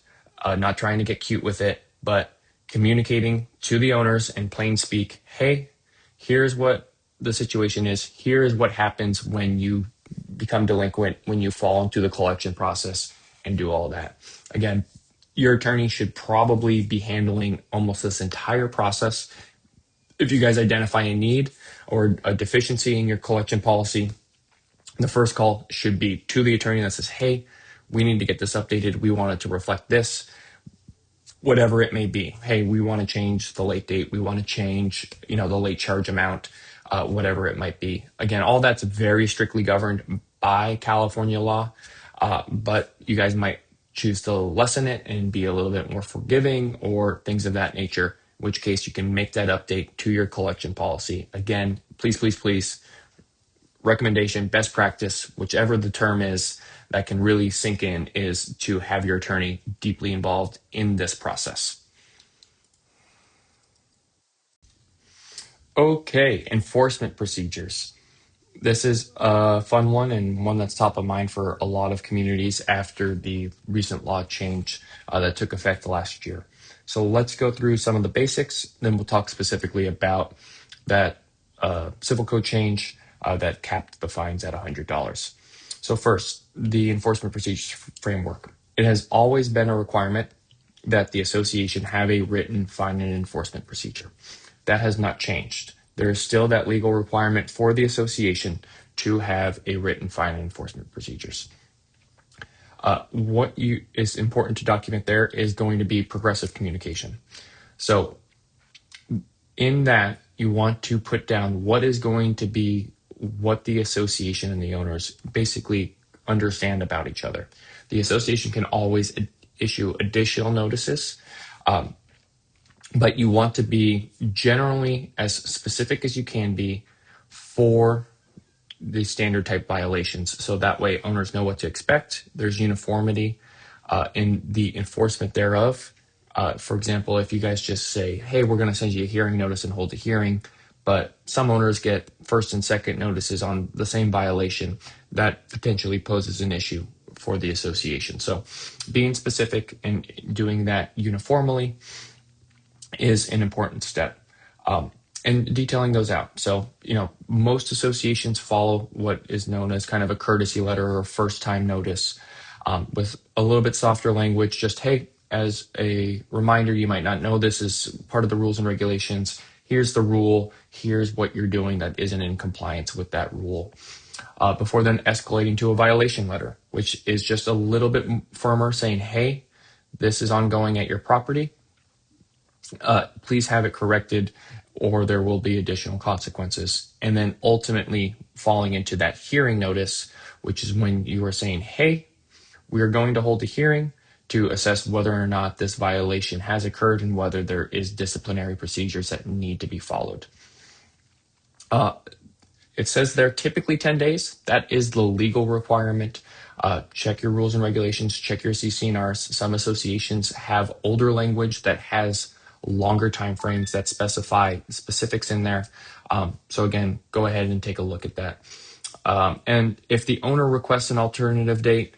not trying to get cute with it, but communicating to the owners in plain speak, hey, here's what the situation is. Here is what happens when you become delinquent, when you fall into the collection process and do all that. Again, your attorney should probably be handling almost this entire process. If you guys identify a need or a deficiency in your collection policy, the first call should be to the attorney that says, hey, we need to get this updated. We want it to reflect this, whatever it may be. Hey, we want to change the late date. We want to change, the late charge amount, whatever it might be. Again, all that's very strictly governed by California law, but you guys might choose to lessen it and be a little bit more forgiving or things of that nature, in which case you can make that update to your collection policy. Again, please, please, please, recommendation, best practice, whichever the term is that can really sink in, is to have your attorney deeply involved in this process. Okay, enforcement procedures. This is a fun one and one that's top of mind for a lot of communities after the recent law change that took effect last year. So let's go through some of the basics, then we'll talk specifically about that civil code change that capped the fines at $100. So first, the enforcement procedures framework. It has always been a requirement that the association have a written fine and enforcement procedure. That has not changed. There is still that legal requirement for the association to have a written fine and enforcement procedures. What is important to document there is going to be progressive communication. So in that, you want to put down what is going to be what the association and the owners basically understand about each other. The association can always issue additional notices, but you want to be generally as specific as you can be for the standard type violations. So that way owners know what to expect. There's uniformity in the enforcement thereof. For example, if you guys just say, hey, we're going to send you a hearing notice and hold a hearing, but some owners get first and second notices on the same violation, that potentially poses an issue for the association. So being specific and doing that uniformly is an important step. And detailing those out. So, most associations follow what is known as kind of a courtesy letter or first time notice with a little bit softer language. Just, hey, as a reminder, you might not know this is part of the rules and regulations. Here's the rule. Here's what you're doing that isn't in compliance with that rule. Before then escalating to a violation letter, which is just a little bit firmer saying, hey, this is ongoing at your property. Please have it corrected or there will be additional consequences. And then ultimately falling into that hearing notice, which is when you are saying, hey, we are going to hold a hearing to assess whether or not this violation has occurred and whether there is disciplinary procedures that need to be followed. It says there typically 10 days. That is the legal requirement. Check your rules and regulations, check your CC&Rs. Some associations have older language that has longer timeframes that specify specifics in there. So again, go ahead and take a look at that. And if the owner requests an alternative date,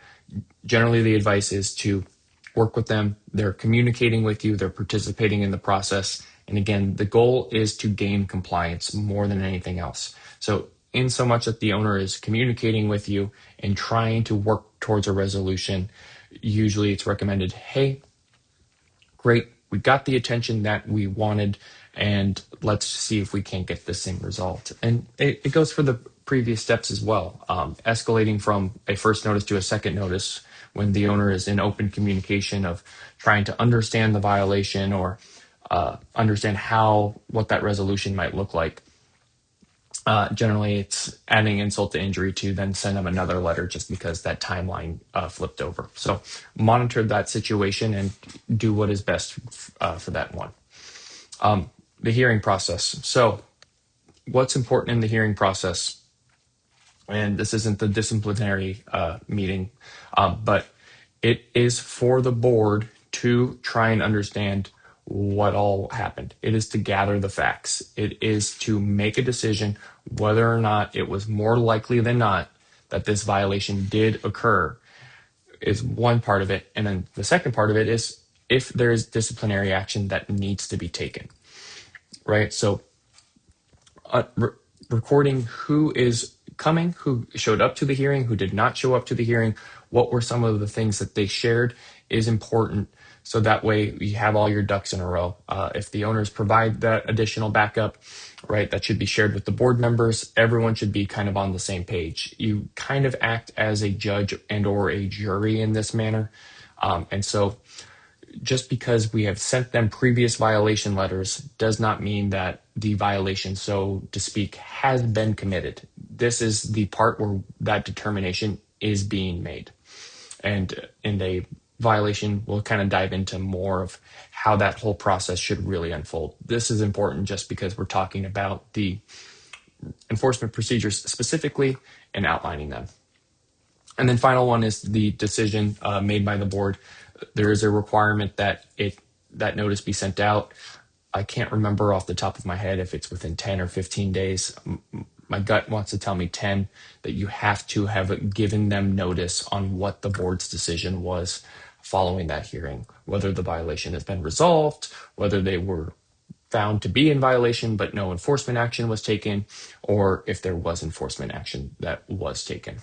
generally the advice is to work with them. They're communicating with you, they're participating in the process. And again, the goal is to gain compliance more than anything else. So in so much that the owner is communicating with you and trying to work towards a resolution, usually it's recommended, hey, great, we got the attention that we wanted, and let's see if we can't get the same result. And it goes for the previous steps as well, escalating from a first notice to a second notice when the owner is in open communication of trying to understand the violation or understand what that resolution might look like. Generally, it's adding insult to injury to then send them another letter just because that timeline flipped over. So monitor that situation and do what is best for that one. The hearing process. So what's important in the hearing process, and this isn't the disciplinary meeting, but it is for the board to try and understand what all happened. It is to gather the facts. It is to make a decision whether or not it was more likely than not that this violation did occur, is one part of it. And then the second part of it is if there is disciplinary action that needs to be taken, right? So recording who is coming, who showed up to the hearing, who did not show up to the hearing, what were some of the things that they shared is important. So that way you have all your ducks in a row. If the owners provide that additional backup, right, that should be shared with the board members. Everyone should be kind of on the same page. You kind of act as a judge and or a jury in this manner. And so just because we have sent them previous violation letters does not mean that the violation, so to speak, has been committed. This is the part where that determination is being made. And in a violation, we'll kind of dive into more of how that whole process should really unfold. This is important just because we're talking about the enforcement procedures specifically and outlining them. And then final one is the decision made by the board. There is a requirement that that notice be sent out. I can't remember off the top of my head if it's within 10 or 15 days. My gut wants to tell me 10, that you have to have given them notice on what the board's decision was following that hearing, whether the violation has been resolved, whether they were found to be in violation but no enforcement action was taken, or if there was enforcement action that was taken.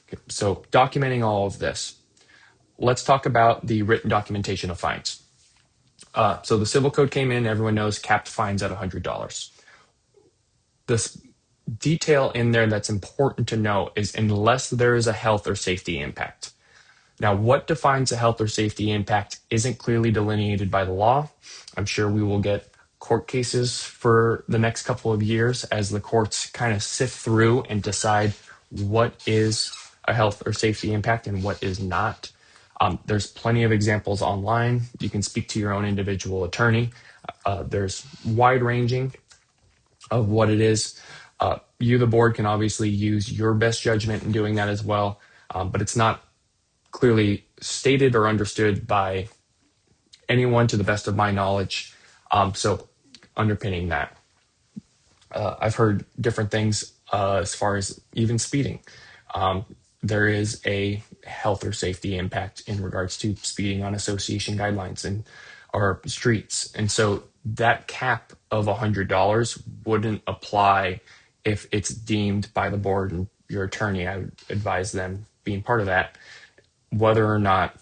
Okay, so documenting all of this. Let's talk about the written documentation of fines. So the civil code came in, everyone knows, capped fines at $100. This detail in there that's important to know is unless there is a health or safety impact. Now, what defines a health or safety impact isn't clearly delineated by the law. I'm sure we will get court cases for the next couple of years as the courts kind of sift through and decide what is a health or safety impact and what is not. There's plenty of examples online. You can speak to your own individual attorney. There's wide ranging of what it is. You, the board, can obviously use your best judgment in doing that as well, but it's not clearly stated or understood by anyone to the best of my knowledge. So underpinning that, I've heard different things as far as even speeding. There is a health or safety impact in regards to speeding on association guidelines and or streets. And so that cap of $100 wouldn't apply if it's deemed by the board and your attorney. I would advise them being part of that, whether or not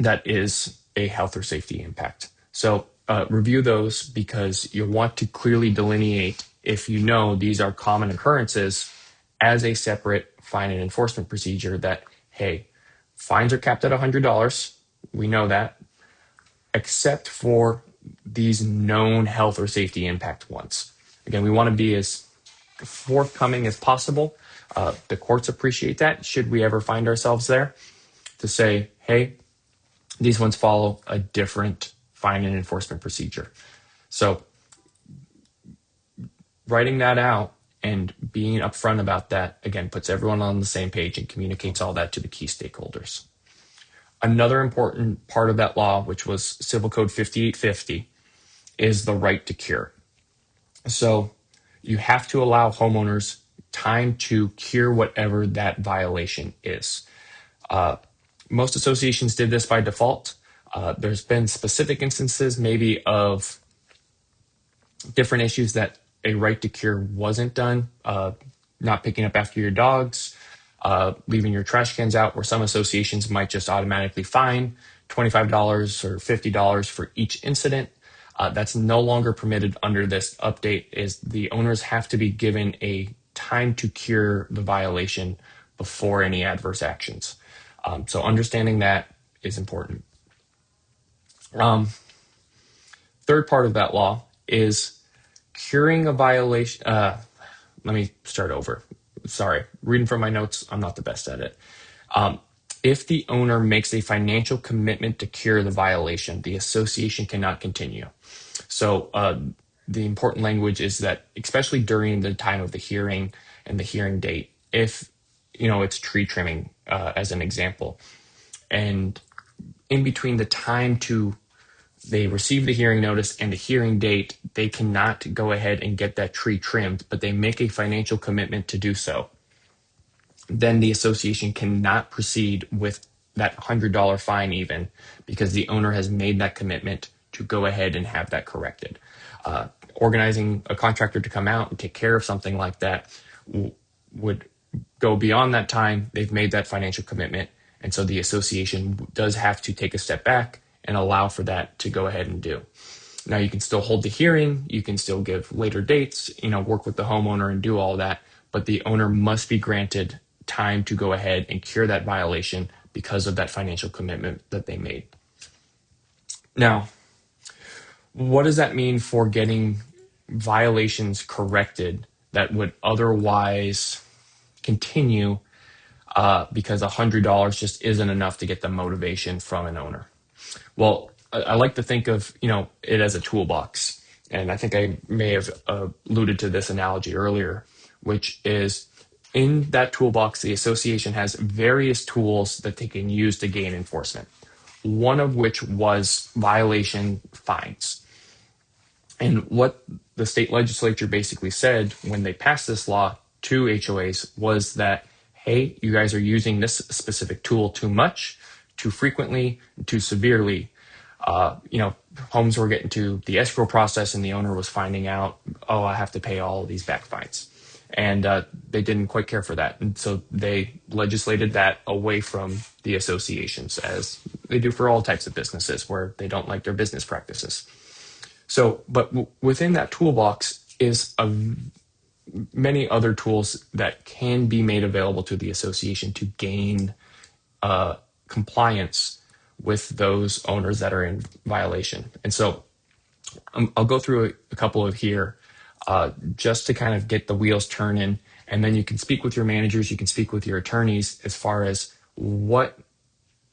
that is a health or safety impact. So review those because you'll want to clearly delineate if you know these are common occurrences as a separate fine and enforcement procedure that, hey, fines are capped at $100. We know that, except for these known health or safety impact ones. Again, we want to be as forthcoming as possible. The courts appreciate that. Should we ever find ourselves there, to say, hey, these ones follow a different fine and enforcement procedure. So writing that out and being upfront about that, again, puts everyone on the same page and communicates all that to the key stakeholders. Another important part of that law, which was Civil Code 5850, is the right to cure. So you have to allow homeowners time to cure whatever that violation is. Most associations did this by default. There's been specific instances maybe of different issues that a right to cure wasn't done, not picking up after your dogs, leaving your trash cans out, where some associations might just automatically fine $25 or $50 for each incident. That's no longer permitted under this update. Is the owners have to be given a time to cure the violation before any adverse actions. So understanding that is important. Third part of that law is curing a violation. Let me start over. Sorry, reading from my notes, I'm not the best at it. If the owner makes a financial commitment to cure the violation, the association cannot continue. So the important language is that, especially during the time of the hearing and the hearing date, if it's tree trimming as an example, and in between the time they receive the hearing notice and the hearing date, they cannot go ahead and get that tree trimmed, but they make a financial commitment to do so, then the association cannot proceed with that $100 fine, even because the owner has made that commitment to go ahead and have that corrected. Organizing a contractor to come out and take care of something like that would go beyond that time. They've made that financial commitment. And so the association does have to take a step back and allow for that to go ahead and do. Now, you can still hold the hearing, you can still give later dates, work with the homeowner and do all that, but the owner must be granted time to go ahead and cure that violation because of that financial commitment that they made. Now, what does that mean for getting violations corrected that would otherwise continue because $100 just isn't enough to get the motivation from an owner? Well, I like to think of it as a toolbox, and I think I may have alluded to this analogy earlier, which is in that toolbox, the association has various tools that they can use to gain enforcement. One of which was violation fines. And what the state legislature basically said when they passed this law to HOAs was that, hey, you guys are using this specific tool too much, too frequently, too severely. Homes were getting to the escrow process and the owner was finding out, oh, I have to pay all of these back fines. And they didn't quite care for that. And so they legislated that away from the associations, as they do for all types of businesses where they don't like their business practices. So, but within that toolbox is many other tools that can be made available to the association to gain compliance with those owners that are in violation. And so I'll go through a couple of here just to kind of get the wheels turning, and then you can speak with your managers, you can speak with your attorneys as far as what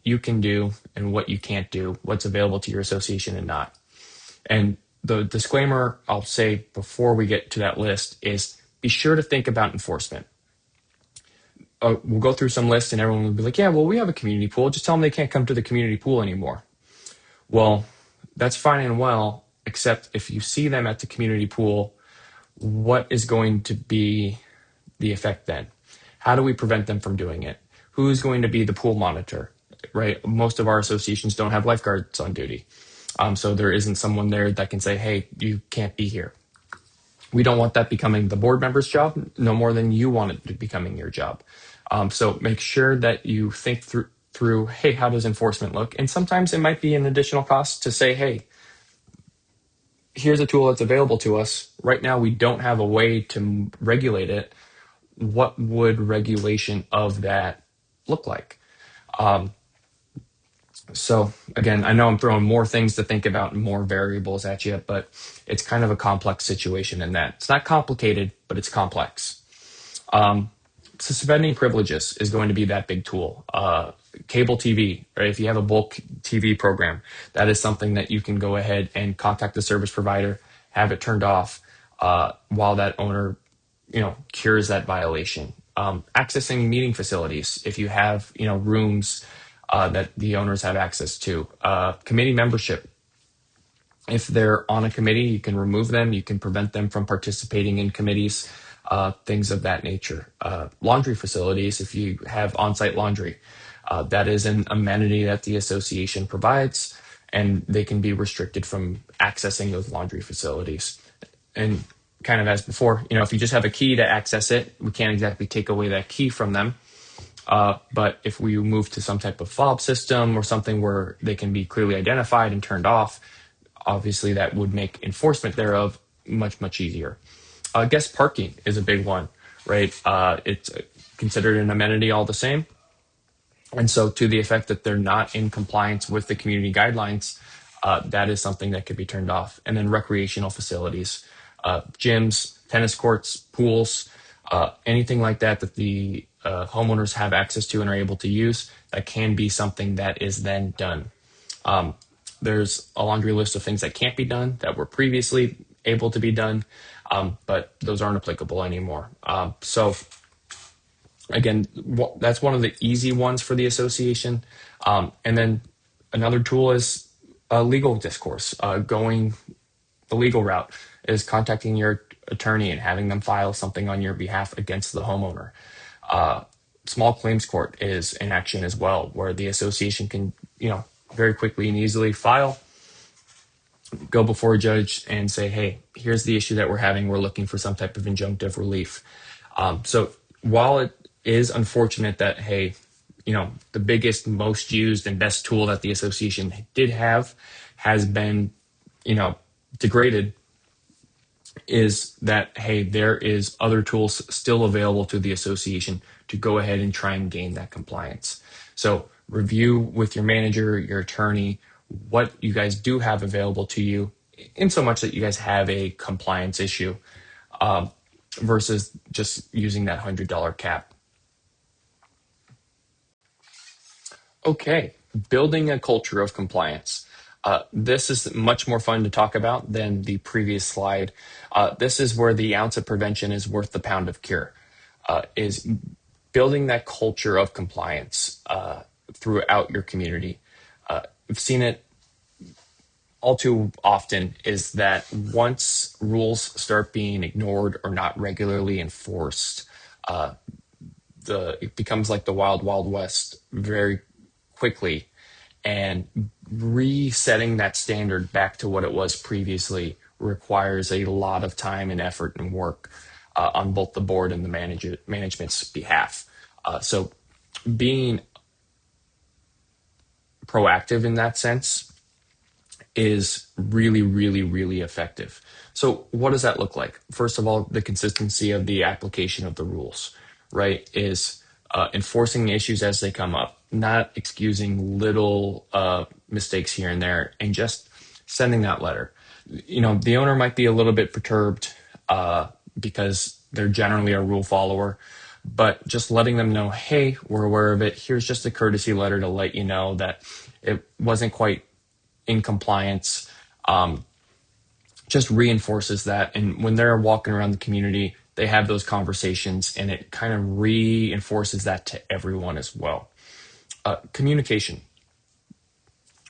you can do and what you can't do, what's available to your association and not. And the disclaimer I'll say before we get to that list is be sure to think about enforcement. We'll go through some lists and everyone will be like, yeah, well, we have a community pool. Just tell them they can't come to the community pool anymore. Well, that's fine and well, except if you see them at the community pool, what is going to be the effect then? How do we prevent them from doing it? Who's going to be the pool monitor, right? Most of our associations don't have lifeguards on duty. So there isn't someone there that can say, hey, you can't be here. We don't want that becoming the board member's job, no more than you want it to becoming your job. So make sure that you think through, hey, how does enforcement look? And sometimes it might be an additional cost to say, hey, here's a tool that's available to us. Right now, we don't have a way to regulate it. What would regulation of that look like? So again, I know I'm throwing more things to think about and more variables at you, but it's kind of a complex situation in that it's not complicated, but it's complex. Suspending privileges is going to be that big tool. Cable TV, right? If you have a bulk TV program, that is something that you can go ahead and contact the service provider, have it turned off while that owner, cures that violation. Accessing meeting facilities, if you have, rooms that the owners have access to. Committee membership. If they're on a committee, you can remove them. You can prevent them from participating in committees, things of that nature. Laundry facilities, if you have on-site laundry, that is an amenity that the association provides, and they can be restricted from accessing those laundry facilities. And kind of as before, if you just have a key to access it, we can't exactly take away that key from them. But if we move to some type of fob system or something where they can be clearly identified and turned off, obviously that would make enforcement thereof much, much easier. Guest parking is a big one, right? It's considered an amenity all the same. And so to the effect that they're not in compliance with the community guidelines, that is something that could be turned off. And then recreational facilities, gyms, tennis courts, pools, anything like that the homeowners have access to and are able to use, that can be something that is then done. There's a laundry list of things that can't be done that were previously able to be done, but those aren't applicable anymore. So again, that's one of the easy ones for the association. And then another tool is legal discourse. Going the legal route is contacting your attorney and having them file something on your behalf against the homeowner. Small claims court is in action as well, where the association can, very quickly and easily file, go before a judge and say, hey, here's the issue that we're having. We're looking for some type of injunctive relief. So while it is unfortunate that, hey, the biggest, most used, and best tool that the association did have has been, degraded, is that, hey, there is other tools still available to the association to go ahead and try and gain that compliance. So review with your manager, your attorney, what you guys do have available to you, in so much that you guys have a compliance issue, versus just using that $100 cap. Okay, building a culture of compliance. This is much more fun to talk about than the previous slide. This is where the ounce of prevention is worth the pound of cure, is building that culture of compliance throughout your community. We've seen it all too often, is that once rules start being ignored or not regularly enforced, it becomes like the wild, wild west very quickly, and resetting that standard back to what it was previously requires a lot of time and effort and work on both the board and the management's behalf. So being proactive in that sense is really, really, really effective. So what does that look like? First of all, the consistency of the application of the rules, right, is enforcing issues as they come up, not excusing little mistakes here and there, and just sending that letter. The owner might be a little bit perturbed because they're generally a rule follower, but just letting them know, hey, we're aware of it. Here's just a courtesy letter to let you know that it wasn't quite in compliance, just reinforces that. And when they're walking around the community, they have those conversations, and it kind of reinforces that to everyone as well. Communication,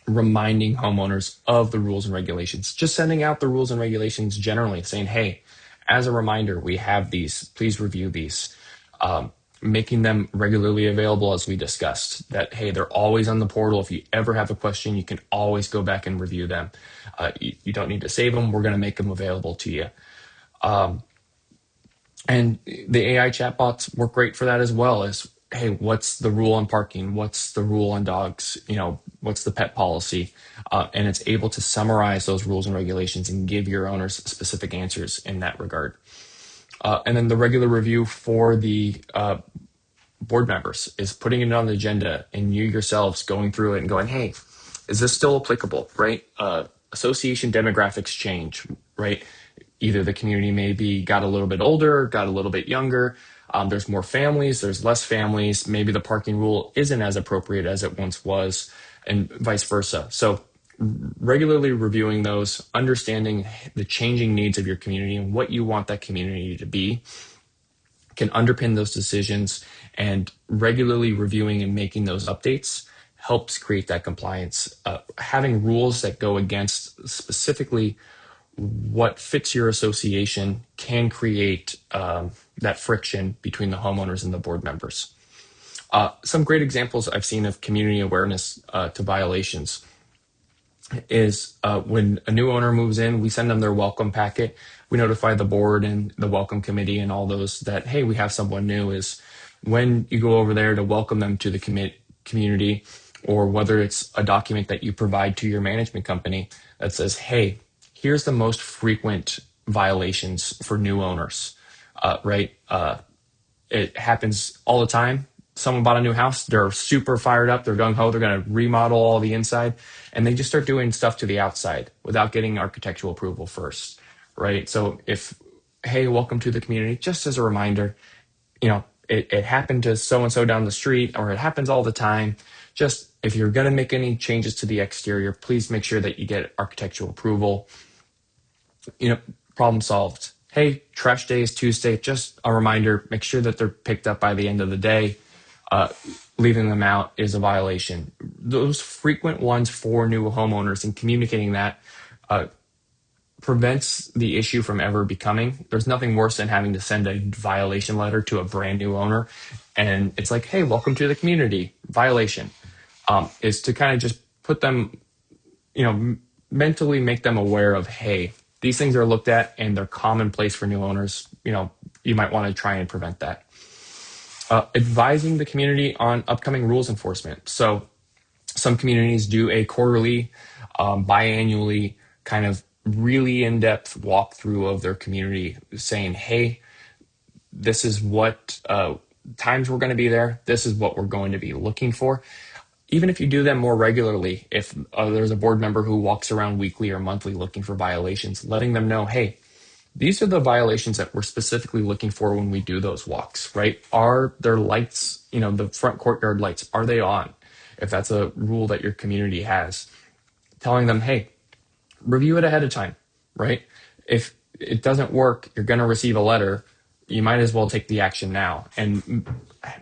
reminding homeowners of the rules and regulations, just sending out the rules and regulations generally, saying, hey, as a reminder, we have these, please review these. Making them regularly available, as we discussed, that, hey, they're always on the portal. If you ever have a question, you can always go back and review them. You don't need to save them. We're going to make them available to you. And the AI chatbots work great for that as well, as, hey, what's the rule on parking? What's the rule on dogs? What's the pet policy? And it's able to summarize those rules and regulations and give your owners specific answers in that regard. And then the regular review for the board members is putting it on the agenda, and you yourselves going through it and going, hey, is this still applicable, right? Association demographics change, right? Either the community maybe got a little bit older, got a little bit younger. There's more families, there's less families. Maybe the parking rule isn't as appropriate as it once was, and vice versa. So regularly reviewing those, understanding the changing needs of your community and what you want that community to be, can underpin those decisions, and regularly reviewing and making those updates helps create that compliance. Having rules that go against specifically what fits your association can create that friction between the homeowners and the board members. Some great examples I've seen of community awareness to violations is when a new owner moves in, we send them their welcome packet. We notify the board and the welcome committee and all those that, hey, we have someone new. Is when you go over there to welcome them to the community, or whether it's a document that you provide to your management company that says, hey, here's the most frequent violations for new owners, right? It happens all the time. Someone bought a new house, they're super fired up, they're gung ho, they're going to remodel all the inside, and they just start doing stuff to the outside without getting architectural approval first, right? So if, hey, welcome to the community, just as a reminder, it happened to so-and-so down the street, or it happens all the time. Just if you're going to make any changes to the exterior, please make sure that you get architectural approval. problem solved. Hey, trash day is Tuesday. Just a reminder, make sure that they're picked up by the end of the day. Leaving them out is a violation. Those frequent ones for new homeowners and communicating that prevents the issue from ever becoming. There's nothing worse than having to send a violation letter to a brand new owner. And it's like, hey, welcome to the community. Violation is to kind of just put them, mentally make them aware of, hey, these things are looked at and they're commonplace for new owners. You might want to try and prevent that. Advising the community on upcoming rules enforcement. So some communities do a quarterly, biannually kind of really in-depth walkthrough of their community saying, hey, this is what times we're going to be there. This is what we're going to be looking for. Even if you do them more regularly, if there's a board member who walks around weekly or monthly looking for violations, letting them know, hey, these are the violations that we're specifically looking for when we do those walks, right? Are there lights, the front courtyard lights, are they on? If that's a rule that your community has, telling them, hey, review it ahead of time, right? If it doesn't work, you're going to receive a letter. You might as well take the action now and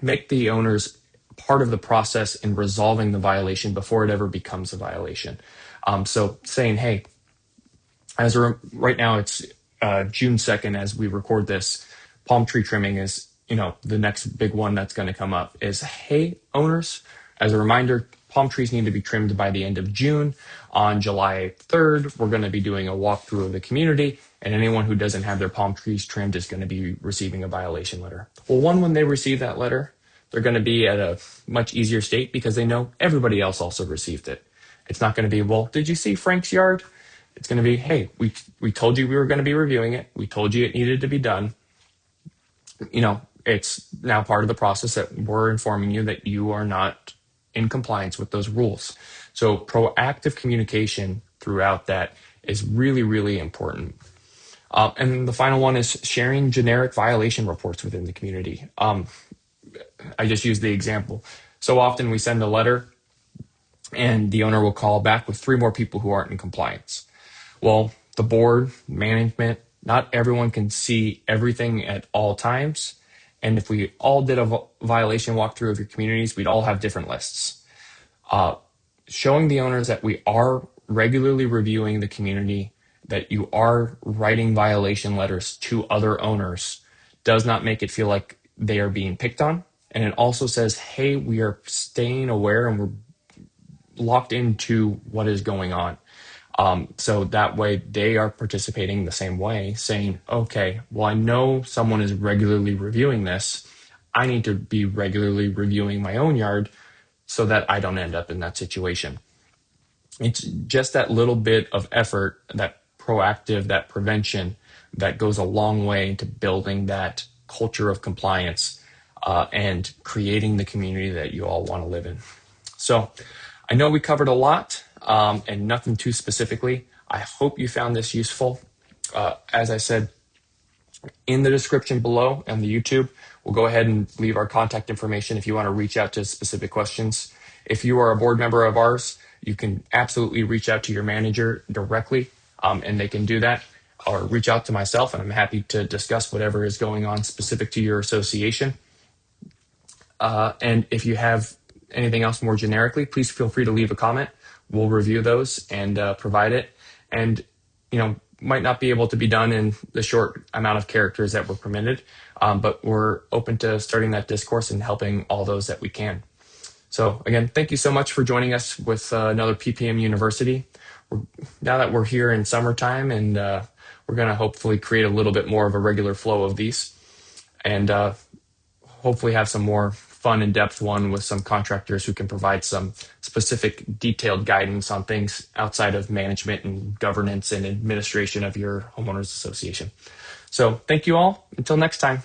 make the owners part of the process in resolving the violation before it ever becomes a violation. So saying, hey, right now it's June 2nd as we record this, palm tree trimming is, the next big one that's going to come up is, hey, owners, as a reminder, palm trees need to be trimmed by the end of June. On July 3rd, we're going to be doing a walkthrough of the community, and anyone who doesn't have their palm trees trimmed is going to be receiving a violation letter. Well, when they receive that letter, they're going to be at a much easier state because they know everybody else also received it. It's not going to be, well, did you see Frank's yard? It's going to be, hey, we told you we were going to be reviewing it. We told you it needed to be done. It's now part of the process that we're informing you that you are not in compliance with those rules. So proactive communication throughout that is really, really important. And then the final one is sharing generic violation reports within the community. I just used the example. So often we send a letter and the owner will call back with 3 more people who aren't in compliance. Well, the board, management, not everyone can see everything at all times. And if we all did a violation walkthrough of your communities, we'd all have different lists. Showing the owners that we are regularly reviewing the community, that you are writing violation letters to other owners, does not make it feel like they are being picked on. And it also says, hey, we are staying aware and we're locked into what is going on. So that way they are participating the same way, saying, okay, well, I know someone is regularly reviewing this. I need to be regularly reviewing my own yard so that I don't end up in that situation. It's just that little bit of effort, that proactive, that prevention, that goes a long way into building that culture of compliance and creating the community that you all want to live in. So I know we covered a lot and nothing too specifically. I hope you found this useful. As I said, in the description below on the YouTube, we'll go ahead and leave our contact information if you want to reach out to specific questions. If you are a board member of ours, you can absolutely reach out to your manager directly and they can do that, or reach out to myself and I'm happy to discuss whatever is going on specific to your association. And if you have anything else more generically, please feel free to leave a comment. We'll review those and provide it. And, might not be able to be done in the short amount of characters that were permitted, but we're open to starting that discourse and helping all those that we can. So again, thank you so much for joining us with another PPM University. Now that we're here in summertime and we're going to hopefully create a little bit more of a regular flow of these and hopefully have some more fun in-depth one with some contractors who can provide some specific detailed guidance on things outside of management and governance and administration of your homeowners association. So thank you all. Until next time.